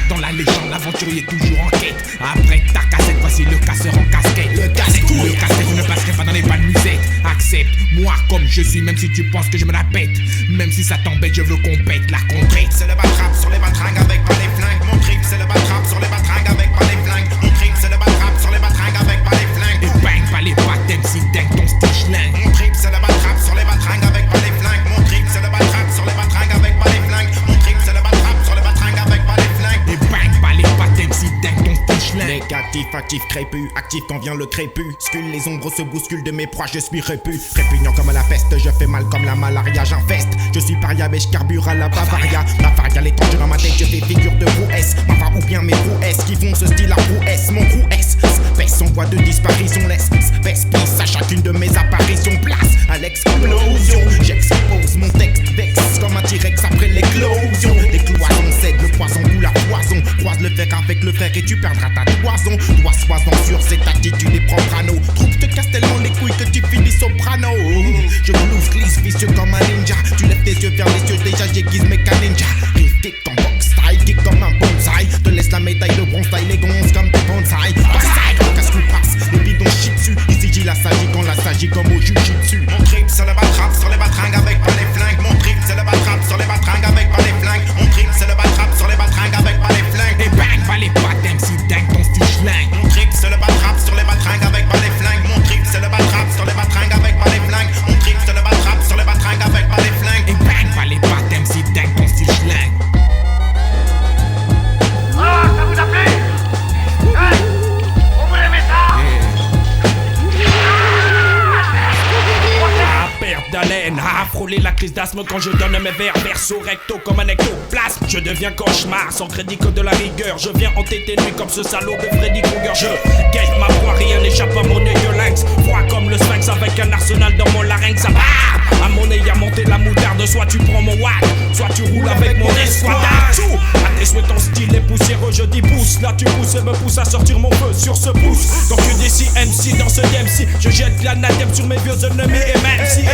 Dans la légende, l'aventurier toujours en quête. Après ta cassette, voici le casseur en casquette. Le cassette ne passerait pas dans les balles musettes. Accepte-moi comme je suis, même si tu penses que je me la pète. Même si ça t'embête, je veux qu'on pète la contrée. C'est le batrap sur les batringues avec pas les flingues. Mon trip, c'est le batrap sur les batringues avec pas les flingues. Mon trip, c'est le batrap sur les batringues avec pas les flingues. Et bang, pas les baptêmes si dingue ton stitch ling. Mon trip, c'est le batrap sur les batringues avec pas les flingues. Mon trip, c'est le batrap sur les batringues avec pas les flingues. Mon trip, c'est le batrap sur les batringues avec pas les flingues. Et bang, pas les baptêmes si dingue ton stitch ling. Négatif, actif, crépus, actif quand vient le crépuscule. Les ombres se bousculent de mes proies, je suis répugnant comme la peste, je fais mal comme la malaria, j'infeste. Je suis paria mais je carbure à la Bavaria. La faria l'étrange dans ma tête, je fais figure de prouesse. Ma va ou bien mes prouesses qui font ce style à prouesse. Mon crew S, espèce en voie de disparition. Laisse espèce pisse à chacune de mes apparitions. Place à l'explosion, j'expose mon texte vex comme un T-Rex après l'éclosion. Les cloisons cèdent, le poison ou la poison. Croise le fer avec le fer et tu perdras ta toison. Toi sois-en sûr, cette attitude est propre à nos troupes. Te casse tellement les couilles que tu finis soprano. Je glisse vicieux comme un ninja. Tu lèves tes yeux vers les cieux, déjà j'aiguise mes ninja. Riff kick en box style, kick comme un bonsaï. Te laisse la médaille de bronze taille, les gonzes comme des bonsaï. Bonsaï, casse coup passe, les bidons shit dessus. Ici j'y la s'agit quand la s'agit comme au jujitsu. Mon trip c'est le batrap sur les batringues avec pas les flingues. Mon trip c'est le batrap sur les batringues avec pas les flingues. Mon trip c'est le batrap sur les batringues avec pas les flingues. Et bang, pas les baptêmes si dingue ton stitch ling. Mon trip c'est le batrap sur les batringues avec pas les flingues. Mon trip c'est le batrap sur les batringues avec pas les flingues. Mon trip c'est le batrap sur les batringues avec pas les flingues. Et bang, pas les baptêmes si dingue ton stitch ling.
Ah, ça vous a plu? Hey, on vous aimez ça?
À perte d'haleine, à frôler la crise d'asthme quand je donne mes vers verso recto comme un ectoplasme. Je deviens cauchemar sans crédit que de la rigueur. Je viens hanter tes nuits comme ce salaud de Freddy Krueger. Je guette ma proie, rien n'échappe à mon œil lynx.
pharynx. Froid comme le sphinx avec un arsenal dans mon larynx. Ça va. À mon nez y'a monté la moutarde. Soit tu prends mon watt, soit tu roules avec mon escouade. À tes souhaits ton style est poussiéreux, je dis pousse. Là tu pousses et me pousse à sortir mon feu sur ce pouce. Donc que d'ici MC dans ce DMC, je jette l'anathème sur mes vieux ennemis. Et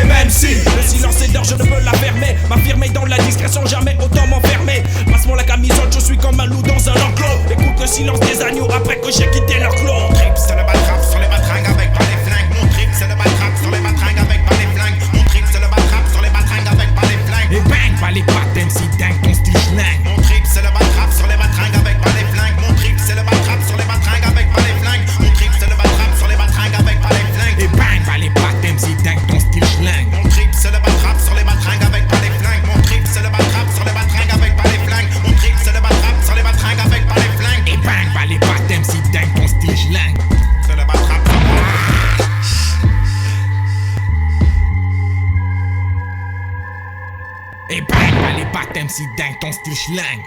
même si le silence est d'or, je ne peux l'affermer. M'affirmer dans la discrétion, jamais autant m'enfermer. Passe-moi la camisole, je suis comme un loup dans un enclos. Écoute le silence des agneaux après que j'ai quitté leur clos.
Mon trip c'est le battrape sur les batringues avec pas les flingues. Mon trip c'est le battrape sur les batringues avec pas les flingues. Mon trip c'est le battrape sur les batringues avec pas les flingues. Et bang, pas les pattes MC dingue, ton style schlingue. Mon trip c'est le battrape sur les batringues avec pas les flingues. Mon trip c'est le battrape sur les batringues avec pas les flingues. Mon trip c'est le battrape sur les batringues avec pas les flingues. Et bang, pas les pattes MC dingue, ton style schlingue. Mon trip c'est le battrape sur les batringues avec pas les flingues. Mon trip c'est le battrape sur les batringues avec pas les flingues. Mon trip c'est le battrape sur les batringues avec pas les flingues. Et bang, pas les pattes MC dingue, ton style schlingue. C'est le battrape. Et bang, pas les pattes MC dingue, ton style schlingue.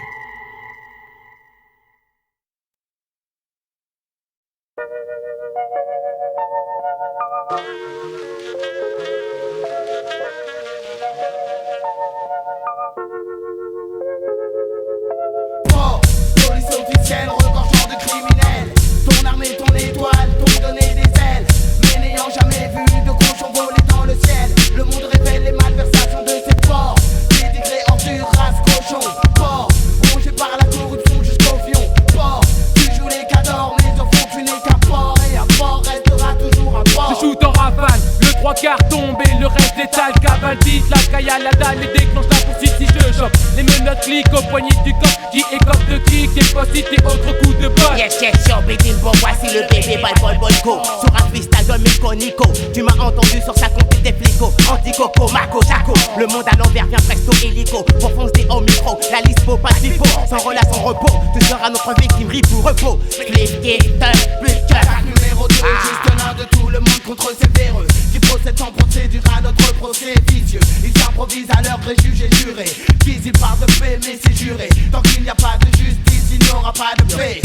Police officielle, regorgeant de criminels. Ton armée, ton étoile, t'ont donné des ailes. Mais n'ayant jamais vu de cochon voler dans le ciel, le monde révèle les malversations de ses porcs. Dénigrés, ordures, race, cochon, porc. Rongé par la corruption jusqu'au fion, porc. Tu joues les cadors, mais au fond tu n'es qu'un porc. Et un porc restera toujours un porc.
Je shoot en rafale, le 3/4 tombé, le reste létal. Cabale vite, la caille à la dalle et déclenche la poursuite si je chope. Les menottes cliquent au poignet du corps qui écope de kick et post-it et autres coups de botte.
Yes, sur Bédine, bon voici le bébé ball go. Sur un freestyle de mécanico, tu m'as entendu sur sa compte des flicots. Anti-coco, Marco, Jaco, le monde à l'envers vient presto hélico. Pour foncer au micro, la liste faut pas de sans relâche, sans repos. Tu seras notre victime, rip ou repos. Split, gift, plus que
numéro 2, juste l'un de tout le monde contre ces véreux qui procèdent sans procédure à notre procès vicieux. Ils s'improvisent à leur gré jugé juré. Puis ils parlent de paix mais c'est juré. Tant qu'il n'y a pas de justice, il n'y aura pas de paix.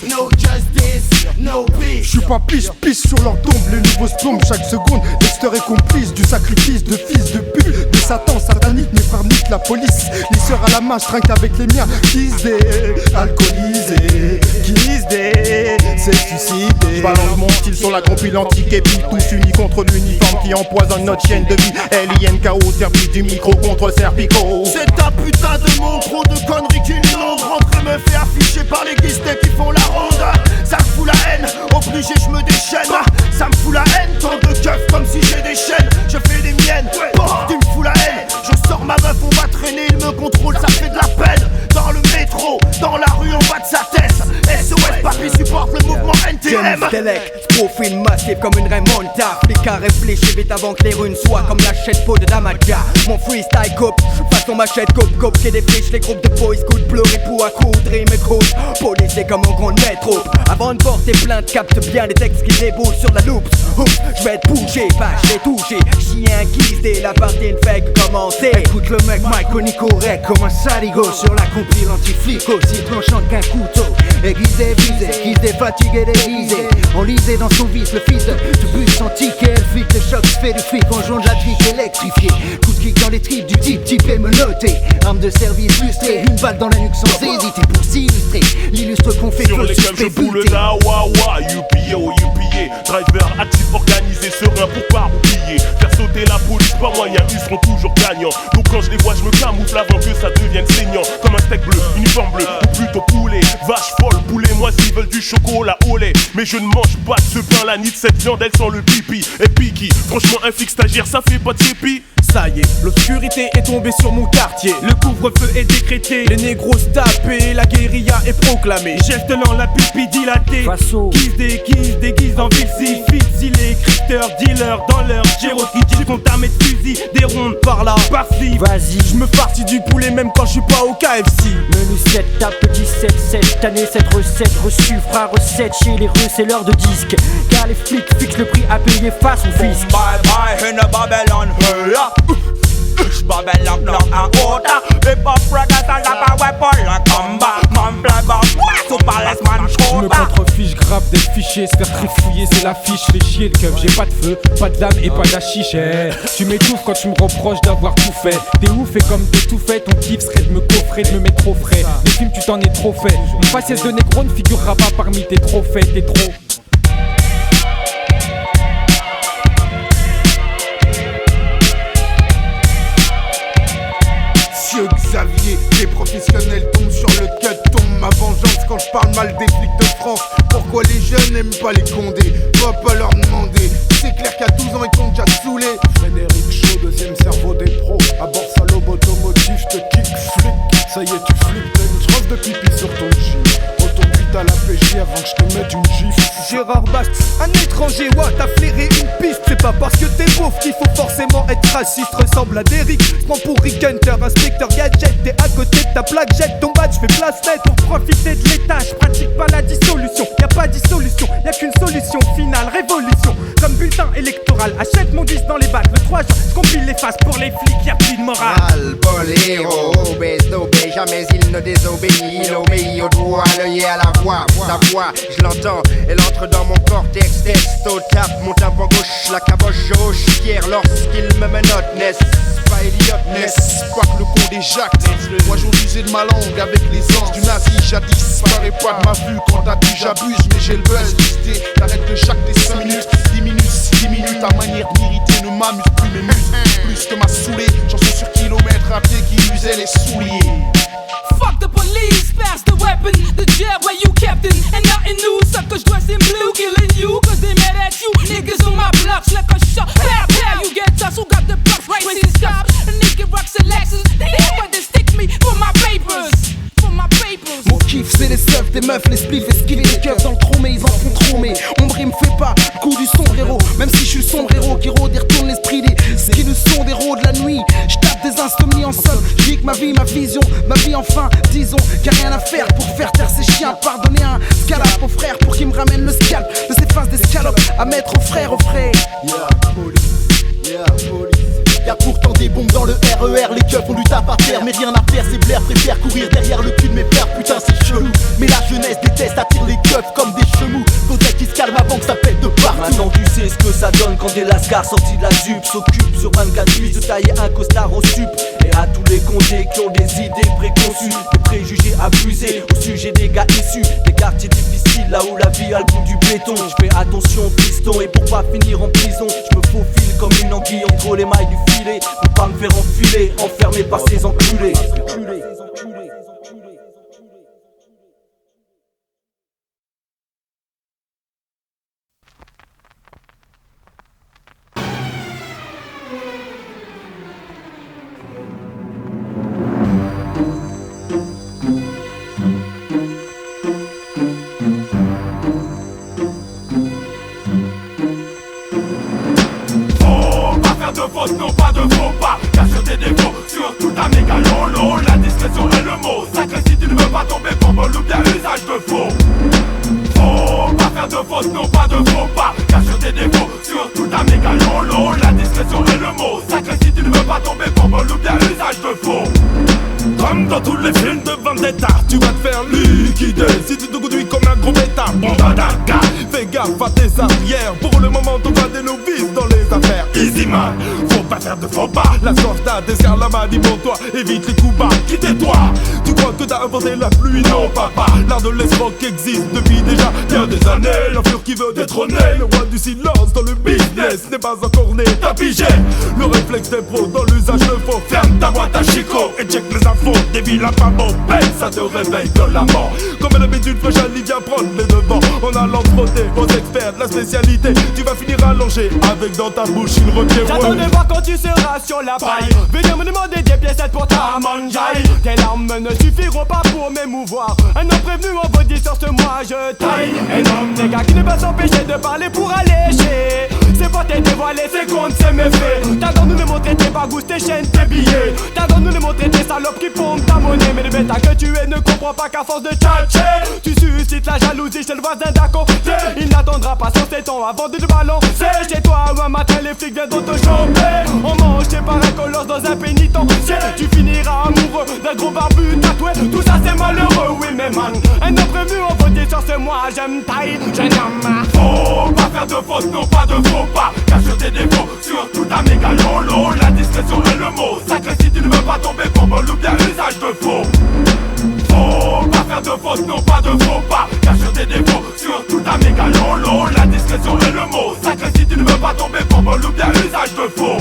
No justice, no peace.
Je suis pas pisse sur leur tombe. Les nouveaux plombent chaque seconde. Dexter est complice du sacrifice de fils de pute. De Satan satanique, mes frères niquent la police. Les sœurs à la main, je trinque avec les miens. Kisdé, alcoolisé. Kisdé, c'est suicidé. Je balance mon style sur la compile antique et puis tous unis contre l'uniforme qui empoisonne notre chaîne de vie. L.I.N.K.O. service du micro contre Serpico.
C'est ta putain de mot, trop de conneries qui inondent. Rentrer me fait afficher par les guistés qui font la ronde. Ça me fout la haine, obligé je me déchaîne. Ça me fout la haine, tant de keufs comme si j'ai des chaînes. Je fais les miennes, tu me fous la haine. Je sors ma meuf, on va traîner, il me contrôle, ça fait de la peine. Dans le métro, dans la rue en bas de sa tête. SOS, papy supporte le mouvement NTM.
Profil massif comme une remonta. Flic à réfléchir vite avant que les runes soient comme la chède peau de Damaja. Mon freestyle coupe, façon machette coupe qui défriche les groupes de boys. Coup de pleurer pour à coudre et mes croûtes. Policé comme un grand métro. Avant de porter plainte, capte bien les textes qui déboulent sur la loupe. Je vais te bouger, bah je vais toucher. Chien guisé, la partie ne fait que commencer.
Écoute le mec, Mike, on y correct comme un saligo. Sur la compile anti-flico, si tranchant qu'un couteau. Aiguisé, visé, guisé, fatigué, déguisé. Enlisé dans son vice, le fils de bus sans ticket. Le flic, le choc fait du fric en jouant de la trique électrifiée. Coup de kick dans les tripes du type et menotté. Arme de service lustrée, une balle dans la nuque sans hésiter pour s'illustrer. L'illustre qu'on fait
sur lesquels je fous le dawa, UPA, oh UPA. Driver actif, organisé, serein pour pas oublier. Faire sauter la police, pas moyen, ils seront toujours gagnants. Donc quand je les vois, je me camoufle avant que ça devienne saignant. Comme un steak bleu, uniforme bleu, ou plutôt poulet. Vache folle, poulet, moi s'ils veulent du chocolat au lait. Mais je ne mange pas de ce pain, la nid, cette viande, elle sent le pipi. Et piqui, franchement un flic stagiaire, ça fait pas de sépi.
Ça y est, l'obscurité est tombée sur mon quartier. Le couvre-feu est décrété, les négros tapés, la guérilla est proclamée. Chef tenant la pupille dilatée. Guise déguise en ville, si il est écriteur, dealer dans leur Cherokee. J'ai compte armé de fusil, des rondes par là, par-ci. Vas-y, je me farcis du poulet même quand je suis pas au KFC.
Menu 7, tape 17, cette année, cette recette reçue, fera recette chez les Russes, c'est l'heure de disque. Car les flics fixent le prix à payer face au fisc.
Bye bye, in a Babylon, Babylon, knock and order. Hip hop brothers, I got a weapon like combat. Man, play ball, super less man,
je me contrefiche grave d'être fiché, se faire trifouiller c'est l'affiche. Fais chier le keuf, j'ai pas de feu, pas de lame et pas d'affiche. Tu m'étouffes quand tu me reproches d'avoir tout fait. T'es ouf et comme t'es tout fait, ton kiff serait de me coffrer, de me mettre trop frais. Les films tu t'en es trop fait. Mon faciès de négro ne figurera pas parmi tes trophées, t'es trop.
Xavier, les professionnels tombent sur le cut, tombe ma vengeance quand je parle mal des flics de France. Pourquoi les jeunes n'aiment pas les condés? Va pas leur demander, c'est clair qu'à 12 ans ils t'ont déjà saoulé.
Frédéric Chaud, deuxième cerveau des pros. À bord salope automotive, je te kick flic. Ça y est tu flippes, t'as une trace de pipi sur ton jeep. Retourne vite à la PJ avant que je te mette une gifle.
Gérard Bast, un étranger, ouais, t'as flairé une piste. C'est pas parce que t'es beauf qu'il faut forcément être raciste. Ressemble à Derrick, prends pour Rick Hunter, inspecteur gadget. T'es à côté de ta plaque, jette ton badge, fais place nette. Pour profiter de l'état, pratique pas la dissolution. Y'a pas dissolution, y'a qu'une solution finale, révolution. Comme bulletin électoral, achète mon 10 dans les bacs. Le 3 juin, j'compile les faces pour les flics, y'a plus de morale.
Boléro, obèse d'obéis, jamais il ne désobéit. Il obéit au doigt, l'œil à la voix. Sa voix, je l'entends, elle entre dans mon cortex. Testo tape mon tympan gauche, la caboche gauche. Fier lorsqu'il me menotte, n'est-ce pas Elliot,
n'est-ce pas que le con des Jacques? Moi j'usais de ma langue avec l'essence du nazi jadis. Parais pas de ma vue quand t'as dit j'abuse, mais j'ai le buzz listé. T'arrêtes de chaque des 5 minutes, 10 minutes, ta manière d'irriter ne m'amuse plus mes muses. Plus que m'a saoulé, chanson sur kilomètre à pied qui usait les souliers.
Fuck the police, pass the weapon, the jail where you kept it. And nothing new, suckers dressed in blue, killing you, cause they mad at you. Niggas on my blocks like a shot, pow, pow, you get us, who got the blocks, racing stops. A nigga rocks and Lexus, they ain't what they stick me for my papers.
Mon kiff c'est les seufs, des meufs, les spliffs, esquiver les keufs dans le trou mais ils en font trop. Mais ombre il me fait pas le coup du sombrero. Même si je suis le sombrero qui rôde et retourne l'esprit des qui nous sont des héros de la nuit. Je tape des insomnies en somme, je que ma vie, ma vision, ma vie enfin. Disons qu'il n'y a rien à faire pour faire taire ces chiens. Pardonner un scalap aux frères pour qu'ils me ramènent le scalp de ces faces d'escalope à mettre aux frères, aux frères.
Yeah, police, yeah, police. Y'a pourtant des bombes dans le RER, les keufs ont du taf à faire. Mais rien à faire, c'est Blair préfère courir derrière le cul de mes pères. Putain c'est chelou, mais la jeunesse déteste, attire les keufs comme des chemous. Faudrait qu'ils se calment avant que ça pète de partout.
Maintenant tu sais ce que ça donne quand des lascars sortis de la jupe s'occupent sur 24/8 de tailler un costard au sup. Et à tous les condés qui ont des idées préconçues, des préjugés abusés au sujet des gars issus des quartiers difficiles, là où la vie a le goût du béton. Je fais attention piston et pour pas finir en prison, je me faufile comme une anguille entre les mailles du filet pour pas me faire enfiler, enfermé par ces enculés.
Non pas de faux pas, cache tes défauts sur tout ta méga lolo. La discrétion est le mot sacré si tu ne veux pas tomber pour vol ou bien usage de faux. Faut pas faire de fautes, non pas de faux pas, cache tes défauts sur tout ta méga lolo. La discrétion est le mot sacré si tu ne veux pas tomber pour vol ou bien usage de faux. Comme dans tous les films de vendetta, tu vas te faire liquider si tu te conduis comme un gros bêta. Bombadaka, fais gaffe à tes arrières. Pour le moment, on va des novices dans les affaires. Easy man, faut pas faire de faux pas. La sorte d'un désert, la maladie pour toi. Évite les coups bas, quittez-toi. Tu crois que t'as inventé la pluie? Non, papa. L'art de l'escroc existe depuis déjà bien des années. L'enflure qui veut détrôner le roi du silence dans le business n'est pas encore né. T'as pigé le réflexe des pros dans l'usage de faux. Ferme ta boîte à Chico et check les infos. Débile à pas bon, ça te réveille de la mort. Comme d'habitude, Fajali vient prendre les devants. En allant frotter aux experts de la spécialité, tu vas finir allongé avec dans ta bouche une requête.
J'attends de voir quand tu seras sur la paille. Venir me demander des piécettes pour ta manjaille. Tes larmes ne suffiront pas pour m'émouvoir. Un homme prévenu en body sur ce moi je taille. Un homme des gars qui ne va s'empêcher de parler pour alléger C'est pas tes dévoilés, c'est contre, c'est méfait. T'as dans nous les montrer tes bagous, tes chaînes, tes billets. T'as dans nous les montrer tes salopes qui pompent ta monnaie. Mais le bêta que tu es ne comprend pas qu'à force de tchatcher tu suscites la jalousie chez le voisin d'à côté. Il n'attendra pas son téton avant de te balancer. Chez toi où un matin les flics viennent te choper. On mange tes paracolos dans un pénitencier. Tu finiras amoureux d'un gros barbu tatoué. Tout ça c'est malheureux, oui mais man. Un imprévu on va dire sur ce moi j'aime taille, jeune homme.
Faut pas faire de fautes, non pas de faux pas. Cache tes défauts sur tout ta méga lolo. La discrétion est le mot sacré si tu ne veux pas tomber pour vol ou bien usage de faux. Faut pas faire de fautes, non pas de faux pas. Cache tes défauts sur tout ta méga lolo. La discrétion est le mot sacré si tu ne veux pas tomber pour vol ou bien usage de faux.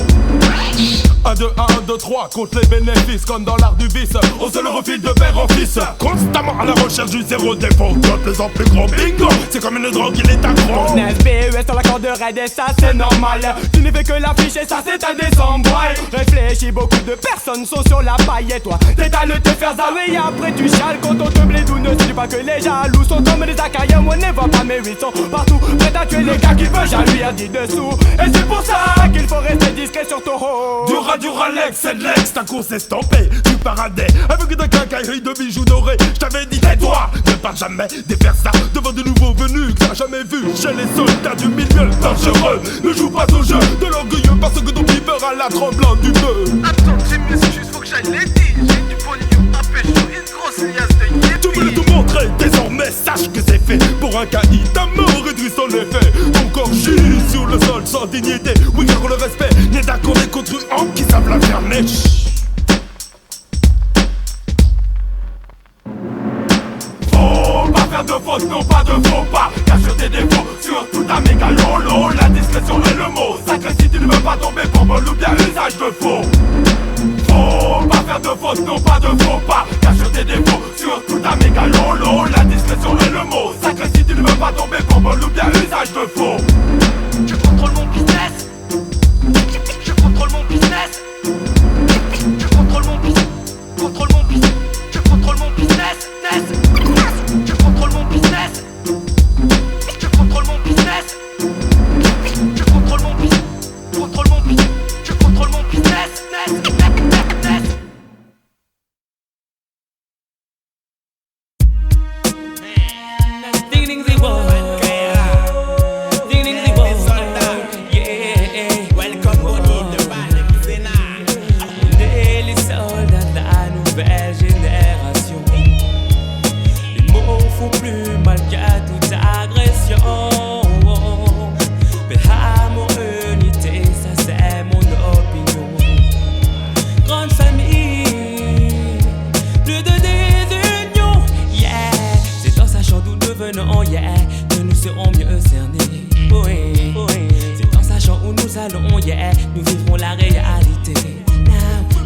1, 2, 1, 2, 3, compte les bénéfices comme dans l'art du vice. On se le refile de père en fils. Constamment à la recherche du zéro défaut. De plus en plus gros bingo. C'est comme une drogue, il est accro.
Mon SBE sur la corde de raid et ça c'est normal. Tu ne fais que l'afficher, ça c'est indécent boy. Réfléchis, beaucoup de personnes sont sur la paille. Et toi, t'étales te faire zaouer et après tu chiales quand on te blédou. Ne dis pas que les jaloux sont comme des acailles. Moi ne vois pas mes huit sont partout. Prêt à tuer les gars qui veulent jalouir dit dessous. Et c'est pour ça qu'il faut rester discret sur ton haut.
Du Ralex, c'est de l'ex, ta course estampée du paradis avec de quincailleries de bijoux dorés. J't'avais dit tais-toi, ne pas jamais défaire ça devant de nouveaux venus que t'as jamais vu chez les soldats du milieu dangereux. Ne joue pas au jeu de l'orgueilleux parce que ton beaver a la tremblante du feu.
Attends, tu m'excuses, faut que j'aille l'aider. J'ai du pognon à pêcher, une grosse liasse de yépi.
Tu voulais tout montrer, désormais sache que c'est fait. Pour un caïd, ta mort réduit son effet. Ton corps gît sur le sol sans dignité. Oui car le respect n'est d'accordé qu'aux truands qui savent la fermer. Faut pas faire de fautes, non pas de faux pas. Cache tes défauts sur tout ta méga lolo. La discrétion est le mot sacré si tu ne veux pas tomber pour vol ou bien usage de faux. Faut pas faire de fautes, non pas de faux pas. Cache tes défauts sur tout ta méga lolo. La discrétion est le mot sacré si tu ne veux pas tomber pour vol ou bien usage de faux.
Je contrôle mon business. Je contrôle mon business. Je contrôle mon business. Contrôle mon business. Je contrôle mon business. Je contrôle mon business. Je contrôle mon business. Je contrôle mon business. Contrôle mon business. Je contrôle mon business.
Ding ding ding boy. Ding ding ding boy. Yeah. Welcome Bonnie de Valexena. On est les soldats de la nouvelle génération. Les mots font plus mal qu'à toute agression. Mais amour, unité, ça c'est mon opinion. Grande famille, plus de désunion. Yeah. C'est en sachant d'où nous venons, yeah, que nous serons mieux cernés. Oui, oui. C'est en sachant où nous allons, yeah, nous vivrons la réalité.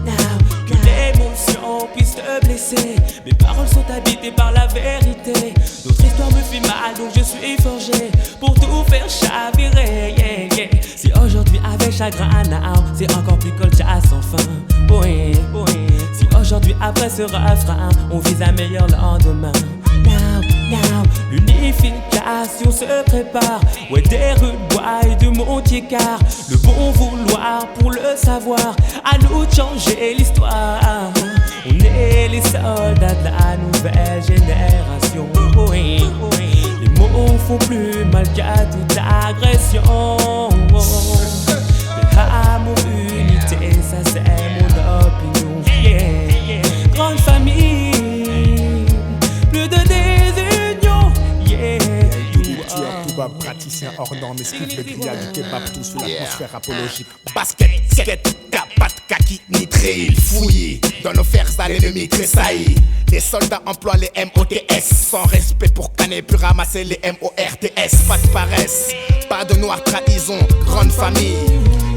Now, que l'émotion puisse te blesser. Mes paroles sont habitées par la vérité. Notre histoire me fait mal, donc je suis forgé pour tout faire chavirer. Yeah, yeah. Si aujourd'hui avec chagrin, now, c'est encore plus que le jazz sans fin. Oui, oui. Si aujourd'hui après ce refrain, on vise un meilleur lendemain. Now, l'unification se prépare. Ouais, des rues de bois et de Montier-Car. Le bon vouloir pour le savoir. À nous de changer l'histoire. On est les soldats de la nouvelle génération. Oui, oui. Les mots font plus mal qu'à toute agression. Mais amour, unité, ça c'est mon opinion. Yeah. Grande famille, plus de désunion. Yeah.
Kebab, praticien hors norme, esquive le grillage du kebab, tout sous l'atmosphère apologique. Basket, skate, capat, kaki, nitré, fouillé. Dans nos fers à l'ennemi tressailli. Les soldats emploient les MOTS. Sans respect pour canner, puis ramasser les MORTS. Pas de paresse, pas de noire trahison. Grande famille,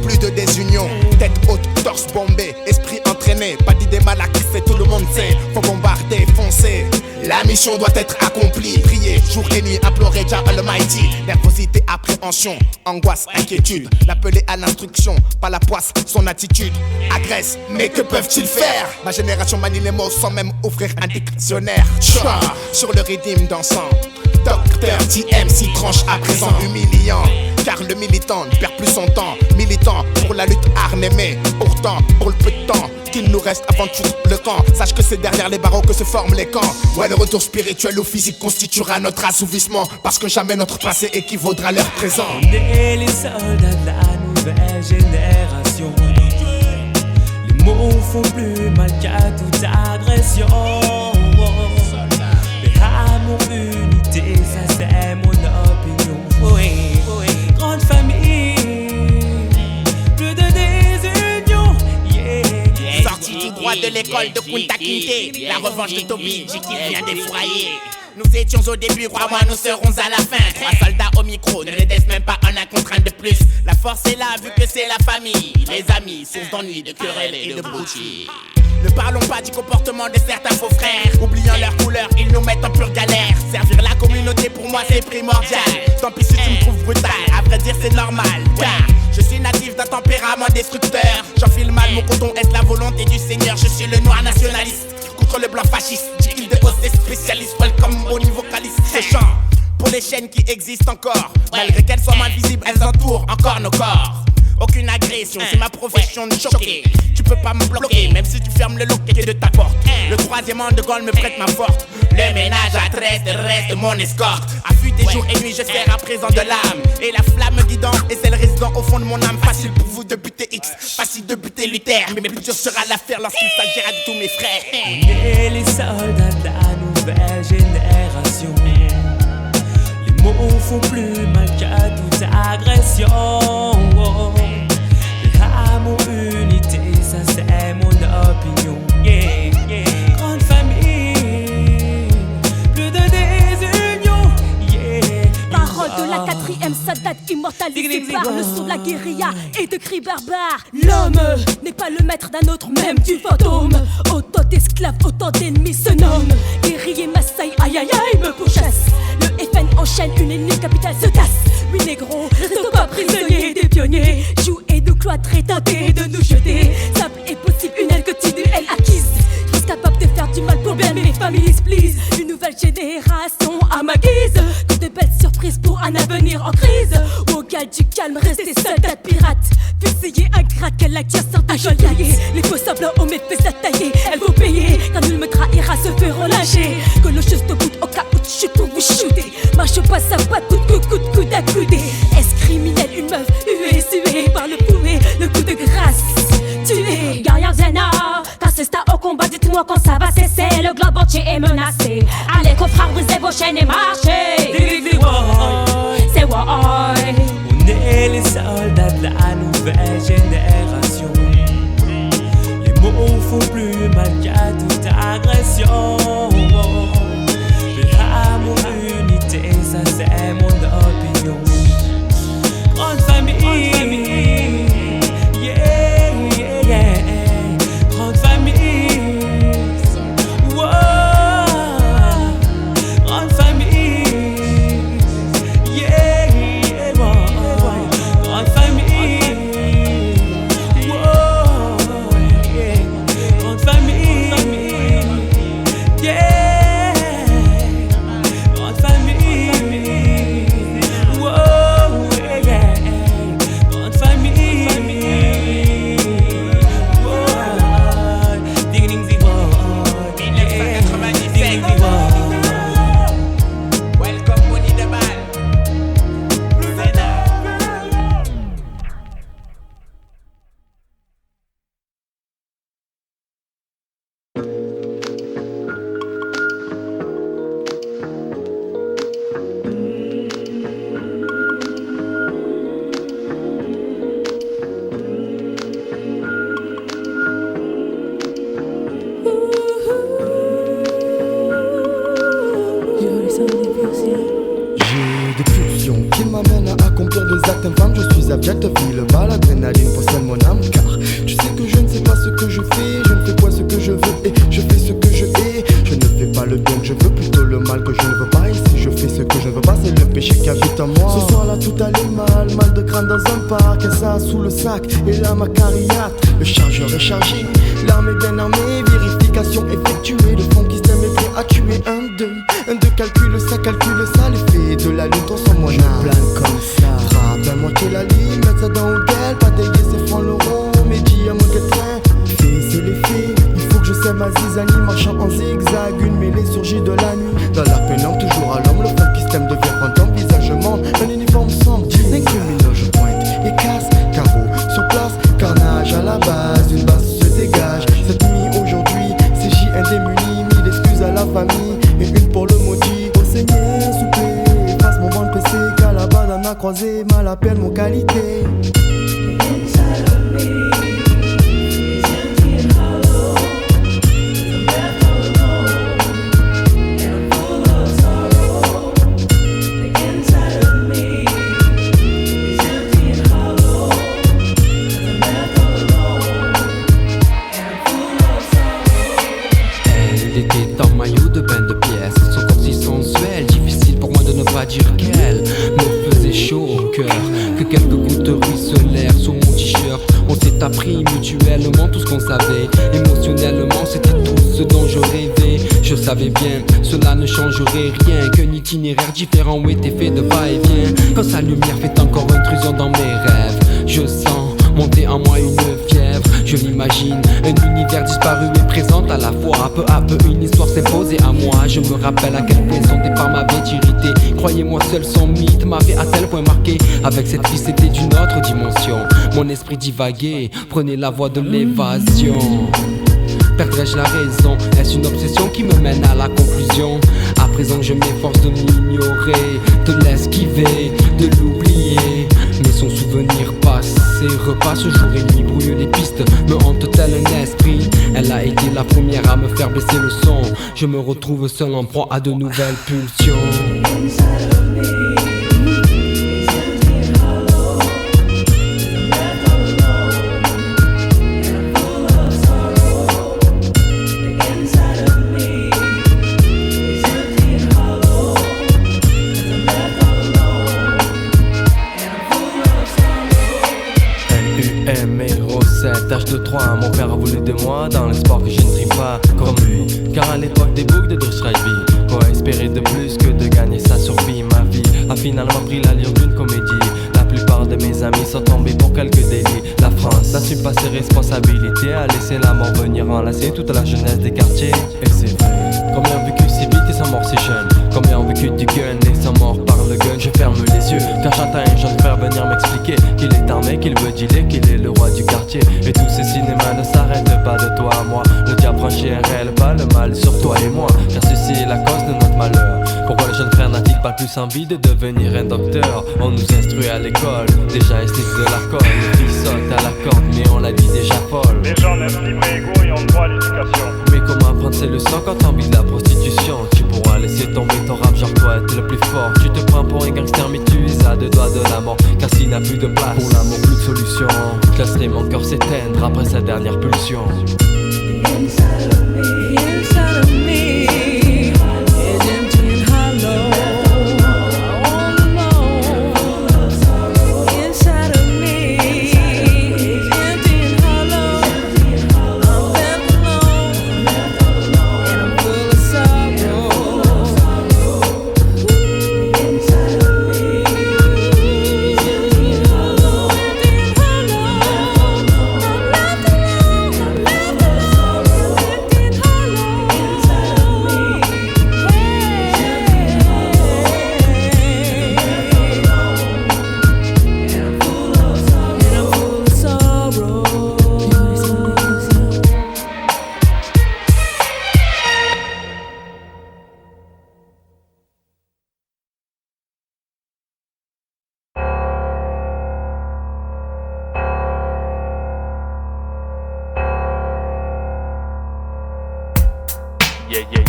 plus de désunion. Tête haute, torse bombé, esprit entraîné. Pas d'idée malaxée, tout le monde sait. Faut bombarder, foncer. La mission doit être accomplie. Prier, jour et nuit, implorer Jah Almighty. Nervosité, appréhension, angoisse, inquiétude. L'appeler à l'instruction, pas la poisse, son attitude. Agresse, mais que peuvent-ils faire? Ma génération manie les mots sans même ouvrir un dictionnaire. Tcha, sur le rythme dansant. Docteur TMC tranche à présent humiliant. car le militant ne perd plus son temps. Militant pour la lutte armée, mais pourtant pour le peu de temps qu'il nous reste avant de tuer le camp. Sache que c'est derrière les barreaux que se forment les camps. Ouais, le retour spirituel ou physique constituera notre assouvissement, parce que jamais notre passé équivaudra leur présent.
On est les soldats de la nouvelle génération. Les mots font plus mal qu'à toute agression. Mais amour, unité, ça c'est mon opinion. Oui, oui. Grande famille, plus de désunion. Yeah.
Sorti tout droit de l'école de Kunta Kinte, la revanche de Toby G qui vient défroyer. Nous étions au début, crois-moi, nous serons à la fin. 3 soldats au micro, ne les laisse même pas un contrainte de plus. La force est là, vu que c'est la famille. Les amis, source d'ennui, de querelles et de broutilles. Ne parlons pas du comportement de certains faux frères. Oubliant leur couleur, ils nous mettent en pure galère. Servir la communauté, pour moi, c'est primordial. Tant pis si tu me trouves brutal, à vrai dire, c'est normal. Car je suis natif d'un tempérament destructeur. J'enfile mal mon coton, est la volonté du Seigneur. Je suis le noir nationaliste contre le blanc fasciste. Jill de hausse spécialiste, welcome au niveau vocaliste. Ces chants pour les chaînes qui existent encore. Malgré qu'elles soient moins visibles, elles entourent encore nos corps. Aucune agression, c'est ma profession de choquer. Tu peux pas me bloquer, même si tu fermes le loquet de ta porte. Le 3e an de Gaulle me prête ma forte. Le ménage à 13 reste mon escorte. Affûté jour et nuit, je sers à présent de l'âme. Et la flamme guidant et celle résidant au fond de mon âme. Facile pour vous de buter X, facile de buter Luther. Mais plus dur sera l'affaire lorsqu'il s'agira de tous mes frères.
On est les soldats de la nouvelle génération. Les mots font plus mal qu'à toute agression. L'amour, unité, ça c'est mon opinion. Yeah, yeah. Grande famille, plus de désunion. Yeah.
Parole de la 4e Sadat immortalisée par le son de la guérilla et de cris barbares. L'homme n'est pas le maître d'un autre, même du fantôme. Autant d'esclaves, autant d'ennemis se nomment. Guerrier Maasai, aïe aïe aïe, me pourchasse. Le FN enchaîne, une ennemie capitale se tasse. Oui négro, restons pas prisonniers des pionniers. Joue et nous cloîtrer, tenter de nous jeter. Simple et possible, une aile continuelle acquise. Tous capables de faire du mal pour bien mes familles, please. Une nouvelle génération à ma guise. Que de belles surprises pour un avenir en crise. Au gal du calme, restez soldats pirates. Fusillés ingrate, qu'elle acquiert certains geôliers. Les faux sablons aux méfaits attaillés, elles vont payer. Car nul me trahira, se fait relâcher. Que le juste au bout, au cas où tu chutes pour vous shooter. Marche pas, ça pas, coup de coude à couder. Est-ce criminel, une meuf huée, suée par le fouet, le coup de grâce, tuée.
Guerrière Zena, t'assistes au combat, dites-moi quand ça va cesser. Le globe entier est menacé. Allez, confrères, brisez vos chaînes et marchez. C'est war.
On est les soldats de la nouvelle génération. Les mots font plus mal qu'à toute agression. L'amour, unité, ça c'est mon opinion. Grande famille, yeah, yeah, yeah. Grande famille, wow. Grande famille, yeah, yeah, wow. Grande famille, wow, yeah. Grande famille, yeah. Grande famille, wow, yeah. Grande famille, wow. Ding ding ding wow.
1997. Welcome Bonnie de Bal.
J'ai des pulsions qui m'amènent à accomplir des actes infâmes. Je suis abject, file pas l'adrénaline possède mon âme. Car tu sais que je ne sais pas ce que je fais. Je ne fais pas ce que je veux et je fais ce que je hais. Je ne fais pas le bien que je veux, plutôt le mal que je ne veux pas. Et si je fais ce que je ne veux pas, c'est le péché qui habite en moi. Ce soir là tout allait mal, mal de crâne dans un parc. Et ça sous le sac et là ma carriate. Le chargeur est chargé, l'arme est bien armée. Vérification effectuée, le fond qui s'aime est prêt à tuer. Un, deux, calcule ça, l'effet de la lutte, on s'en moi. Je plane comme ça, frappe un
a croisé mal à peine mon qualité.
Elle était en maillot de bain de pièces, son corps si sensuel, difficile pour moi de ne pas dire qu'elle me faisait chaud au cœur, que quelques gouttes ruisselèrent sur mon t-shirt. On s'est appris mutuellement tout ce qu'on savait, émotionnellement c'était tout ce dont je rêvais. Je savais bien, cela ne changerait rien, qu'un itinéraire différent où était fait de va-et-vient. Quand sa lumière fait encore intrusion dans mes rêves, je sens monter en moi une fièvre. Je l'imagine, un univers disparu et présent à la fois. Peu à peu une histoire s'est posée à moi. Je me rappelle à quel point son départ m'avait irrité. Croyez-moi seul son mythe m'avait à tel point marqué. Avec cette fille c'était d'une autre dimension. Mon esprit divaguait, prenait la voie de l'évasion. Perdrais-je la raison? Est-ce une obsession qui me mène à la conclusion? À présent je m'efforce de m'ignorer, de l'esquiver, de l'oublier. Mais son souvenir passé repasse jour et nuit, brouille les pistes, me hante tel un esprit. Elle a été la première à me faire baisser le son. Je me retrouve seul en proie à de nouvelles pulsions.
Tâche de 3, mon père a voulu de moi dans l'espoir que je ne trie pas comme lui. Car à l'époque des boucles de Drushraïvi, quoi espérer de plus que de gagner sa survie? Ma vie a finalement pris l'allure d'une comédie. La plupart de mes amis sont tombés pour quelques délits. La France n'assume pas ses responsabilités, a laissé la mort venir enlacer toute la jeunesse des quartiers. Et c'est vrai, combien ont vécu si vite et sont morts si jeunes? Combien ont vécu du gun et sont morts par le gun? Je ferme les yeux car j'entends un jeune frère venir m'expliquer qu'il est armé, qu'il veut dealer, qu'il est le roi du quartier. Et tout ce cinéma ne s'arrête pas de toi à moi. Le diable franchit un réel pas, le mal sur toi et moi, car ceci est la cause de notre malheur. Pourquoi le jeune frère n'a-t-il pas plus envie de devenir un docteur? On nous instruit à l'école, déjà esthétique de la colle. Les filles sautent à la corde, mais on l'a dit déjà folle.
Les gens naissent libres et égaux et ont droit à l'éducation.
Mais comment apprendre ces leçons quand t'as envie de la prostitution? Tu pourras laisser tomber ton rap, genre toi être le plus fort. Tu te prends pour un gangster mais tu es à 2 doigts de la mort. Car s'il n'a plus de place, pour l'amour plus de solution. Je laisserai mon cœur s'éteindre après sa dernière pulsion.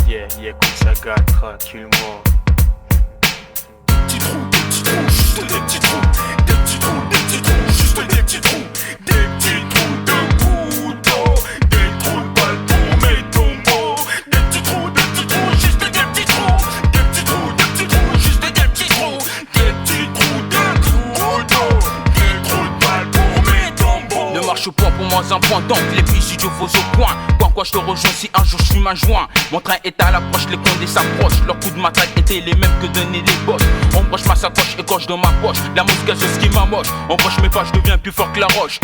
Yeah, écoute ça gars, tranquillement.
Petits trous, juste des petits trous. Des petits trous, juste des petits trous. Des petits trous de couteau. Des trous de balles pour mes tombeaux. Des petits trous, juste des petits trous. Des petits trous, juste des petits trous. Des petits trous de couteau. Des trous de balles pour mes tombeaux.
Ne marche pas pour moi un point donc les bijoux je vaux au coin. Quoi je te rejoins si un jour je suis ma joint. Mon train est à l'approche, les condés s'approchent. Leurs coups de matraque étaient les mêmes que donner les boss. On broche ma sacoche et coche dans ma poche. La mousse gazeuse qui m'amoche. On broche mes pages, je deviens plus fort que la roche.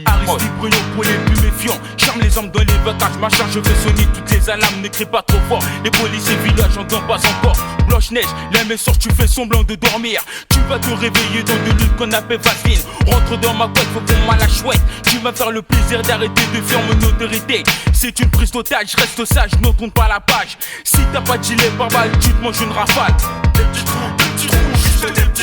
Aristide Bruno pour les plus méfiants. Charme les hommes dans les vacances, ma charge je veux sonner toutes les alarmes, ne crie pas trop fort. Les policiers villages en donnent pas encore. Blanche-Neige, la message tu fais semblant de dormir. Tu vas te réveiller dans de l'huile qu'on appelle vaseline. Rentre dans ma boîte, faut qu'on m'a la chouette. Tu vas faire le plaisir d'arrêter de faire mon autorité. C'est une prise d'otage, reste sage, ne tourne pas la page. Si t'as pas de gilet par balle, tu te manges une rafale.
Des petits trous, juste des petits trous.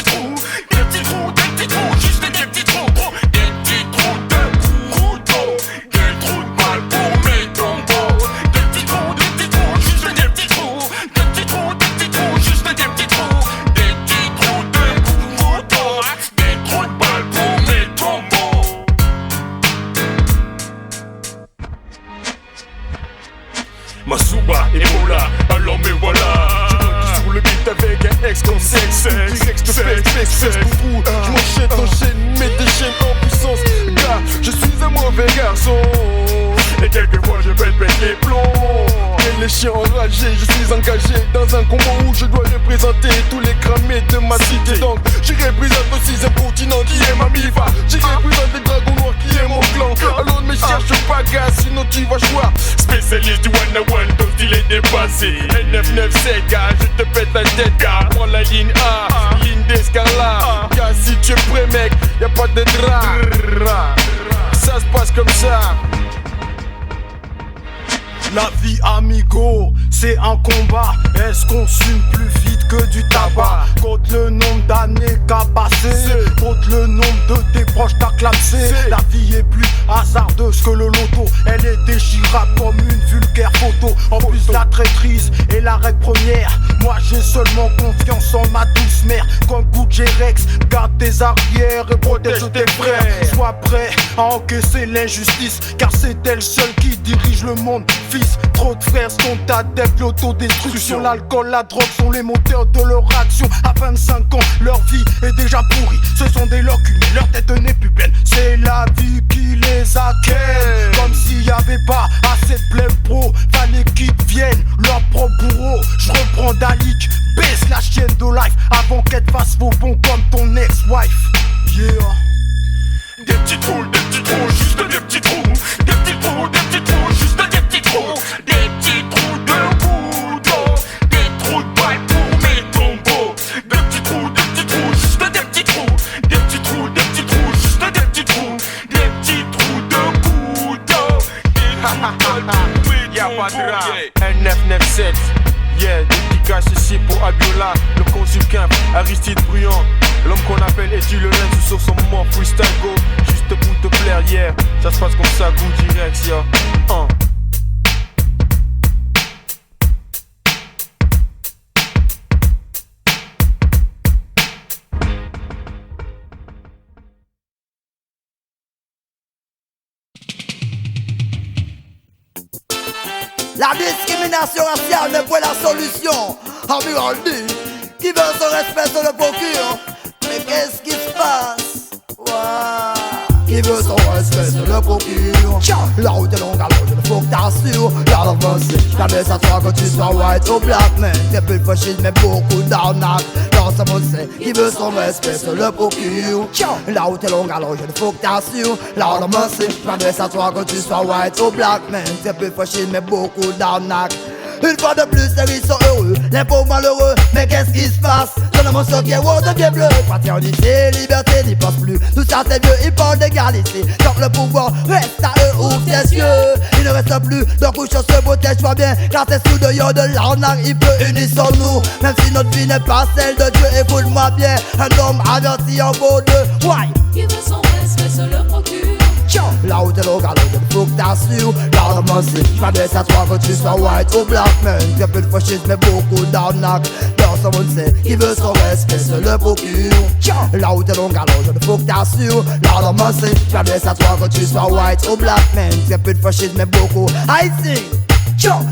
sexe, je m'enchaîne, mets des chaînes en puissance. Gars, je suis un mauvais garçon. Et quelquefois je pète les plombs. Et les chiens enragés, je suis engagé dans un combat où je dois représenter tous les cramés de ma cité. Donc je représente aussi un continent qui est ma mifa. Je représente les dragons noirs qui est mon clan. Alors ne me cherche pas gars, sinon tu vas choir. Spécialiste du one-on-one, ton style est dépassé. N997 gars, je te pète la tête gars. Prends la ligne A, ligne d'escalade. Gars si tu es prêt mec, y'a pas de drap. Ça se passe comme ça.
La vie amigo, c'est un combat. Est-ce qu'on consume plus vite que du tabac? Compte le nombre d'années qu'a passé, compte le nombre de tes proches t'as clamsé. La vie est plus hasardeuse que le loto. Elle est déchirable comme une vulgaire photo. En plus la traîtrise est la règle première. Moi j'ai seulement confiance en ma douce mère. Comme Gucci Rex, garde tes arrières et protège tes frères. Sois prêt à encaisser l'injustice, car c'est elle seule qui dirige le monde. Fils, trop de frères sont adeptes l'autodestruction. L'alcool, la drogue sont les moteurs de leur action. À 25 ans, leur vie est déjà pourrie. Ce sont des locules, mais leur tête n'est plus pleine. C'est la vie qui les accueille. Comme s'il n'y avait pas assez de blé pro. Fallait qu'ils deviennent leur propre bourreau. Je reprends Dalik, baisse la chienne de life avant qu'elle fasse faux bon comme ton ex-wife. Yeah.
Des petits trous, juste des petits trous. Des petits trous, juste des petits trous. Des petits trous de couteau. Des trous de balle pour mes tombeaux. Des petits trous, juste des petits trous. Des petits trous, juste des petits trous. Des petits trous de couteau. Y'a pas de rap. N997. Yeah, dédicace ici pour Abiola, le consulquin, Aristide Bruyant. L'homme qu'on appelle Eddie le Lens sur son moment freestyle go. Juste pour te plaire, yeah. Ça se passe comme ça, goût direct, yeah.
La discrimination raciale n'est pas la solution. Amiral dit, qui veut son respect se le procure. Mais qu'est-ce qui se passe? Qui veut son respect se le procure. La route est longue, alors il faut que t'assures. La l'avancée, jamais ça toi que tu sois white ou black man. T'es plus fasciste mais beaucoup d'arnaque. Dans ce monde c'est, qui veut son respect se le procure. La route est longue, alors il faut que t'assures. La l'avancée, jamais ça toi que tu sois white ou black man. T'es plus fasciste mais beaucoup d'arnaque. Une fois de plus, les riches sont heureux, les pauvres malheureux. Mais qu'est-ce qui se passe? Son homme se vient rose devient bleu. Fraternité, liberté, n'y pense plus. Tout ça c'est vieux, ils parlent d'égalité. Quand le pouvoir reste à eux, ouvre tes yeux. Il ne reste plus de couche sur ce protège, vois bien. Car t'es sous de yeux de l'arnaque, il peut unissons-nous. Même si notre vie n'est pas celle de Dieu, écoute-moi bien. Un homme averti en vaut deux. Why?
Qui veut son respect se le procure.
La route est longue, alors il faut que t'assures. La romancée, j'm'adresse à toi que tu sois white ou black man. T'es plus de fascisme mais beaucoup d'arnaque. Dans ce monde c'est, qui veut son respect se le procure. La route est longue, alors il faut que t'assures. La romancée, j'm'adresse à toi que tu sois white ou black man. T'es plus de fascisme mais beaucoup. I sing.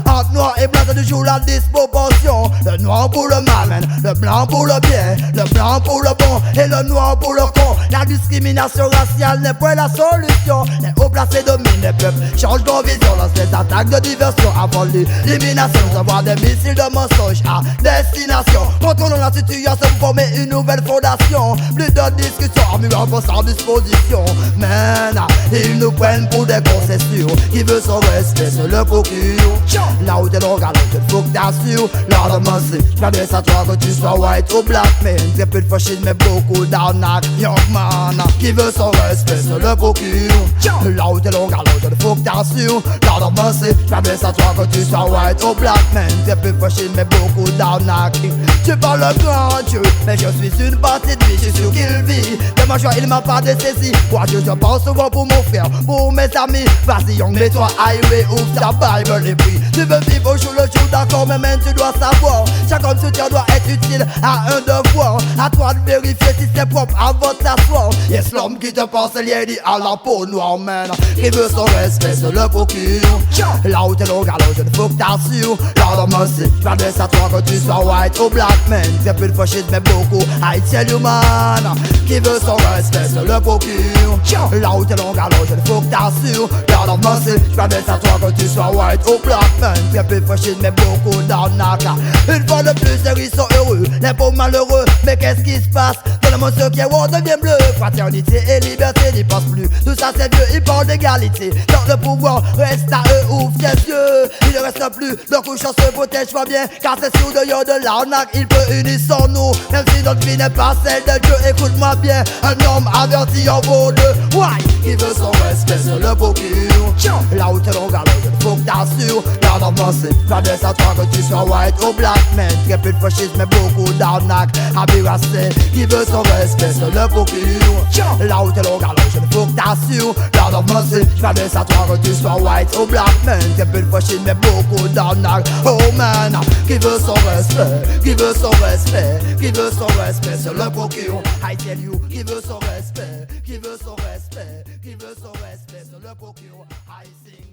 Entre noir et blanc, c'est toujours la disproportion. Le noir pour le mal, le blanc pour le bien, le blanc pour le bon et le noir pour le con. La discrimination raciale n'est pas la solution. Les hauts placés dominent les peuples, changent nos visions, lancent des attaques de diversion avant l'élimination. Nous avons des missiles de mensonges à destination. Contrôlons la situation pour former une nouvelle fondation. Plus de discussions, armures en sans disposition. Maintenant, ils nous prennent pour des concessions. Qui veut son respect se le procure. La route est longue, alors il faut que t'assures. La romancée, j'm'adresse à toi que tu sois white ou black man. T'es plus de fascisme mais beaucoup d'arnaque. Young man, qui veut son respect se le procure. La route est longue, alors il faut que t'assures. La romancée, j'm'adresse à toi que tu sois white ou black man. T'es plus de fascisme mais beaucoup d'arnaque. Tu parles le grand Dieu, mais je suis une partie de vie, je suis sûr qu'il vit. De ma joie il m'a pas dessaisi. Moi je pense souvent pour mon frère, pour mes amis. Vas-y young, mets-toi highway, ouvre ta Bible et compris. Tu veux vivre au jour le jour, d'accord, mais même tu dois savoir. Chaque homme se tient doit être utile à un devoir. À toi de vérifier si c'est propre avant de t'asseoir. Yes, l'homme qui te pense lié dit à la peau noire, man. Qui veut son respect se le procure. Là où t'es long galop, je ne faut que t'assures. Lord of mercy, j'm'adresse à toi que tu sois white ou black man. Très peu de fascisme mais beaucoup I tell you man. Qui veut son respect se le procure. Là où t'es long galop, je ne faut que t'assures. Lord of mercy, j'm'adresse à toi que tu sois white ou black man. Très peu de fascisme mais beaucoup d'arnaque. Une fois de plus les riches sont heureux, les pauvres malheureux. Mais qu'est-ce qui se passe? Dans le monde ce qui est rond devient bleu. Fraternité et liberté n'y pense plus. Tout ça c'est vieux, ils parlent d'égalité. Quand le pouvoir reste à eux, ouvre tes yeux. Il ne reste plus, le couchant se protège pas bien. Car c'est sous dehors de l'arnaque, il peut unir son nous. Même si notre vie n'est pas celle de Dieu, écoute-moi bien. Un homme averti en vaut deux. Why? Qui veut son respect se le procure. Là où t'es long galop, il faut que t'assures. Garde en pensée, j'adresse à toi que tu sois white ou black man. Très peu de fascisme mais beaucoup d'arnaque. Abirassé, qui veut son respect se le procure. Là où t'es long galop, je ne faut que t'assures. Garde en pensée, j'adresse à toi que tu sois white ou black man. Très peu de fascisme mais beaucoup d'arnaque. Oh man, qui veut son respect, qui veut son respect, qui veut son respect se le procure. I tell you, qui veut son respect, qui veut son respect, qui veut son respect se le procure. I sing.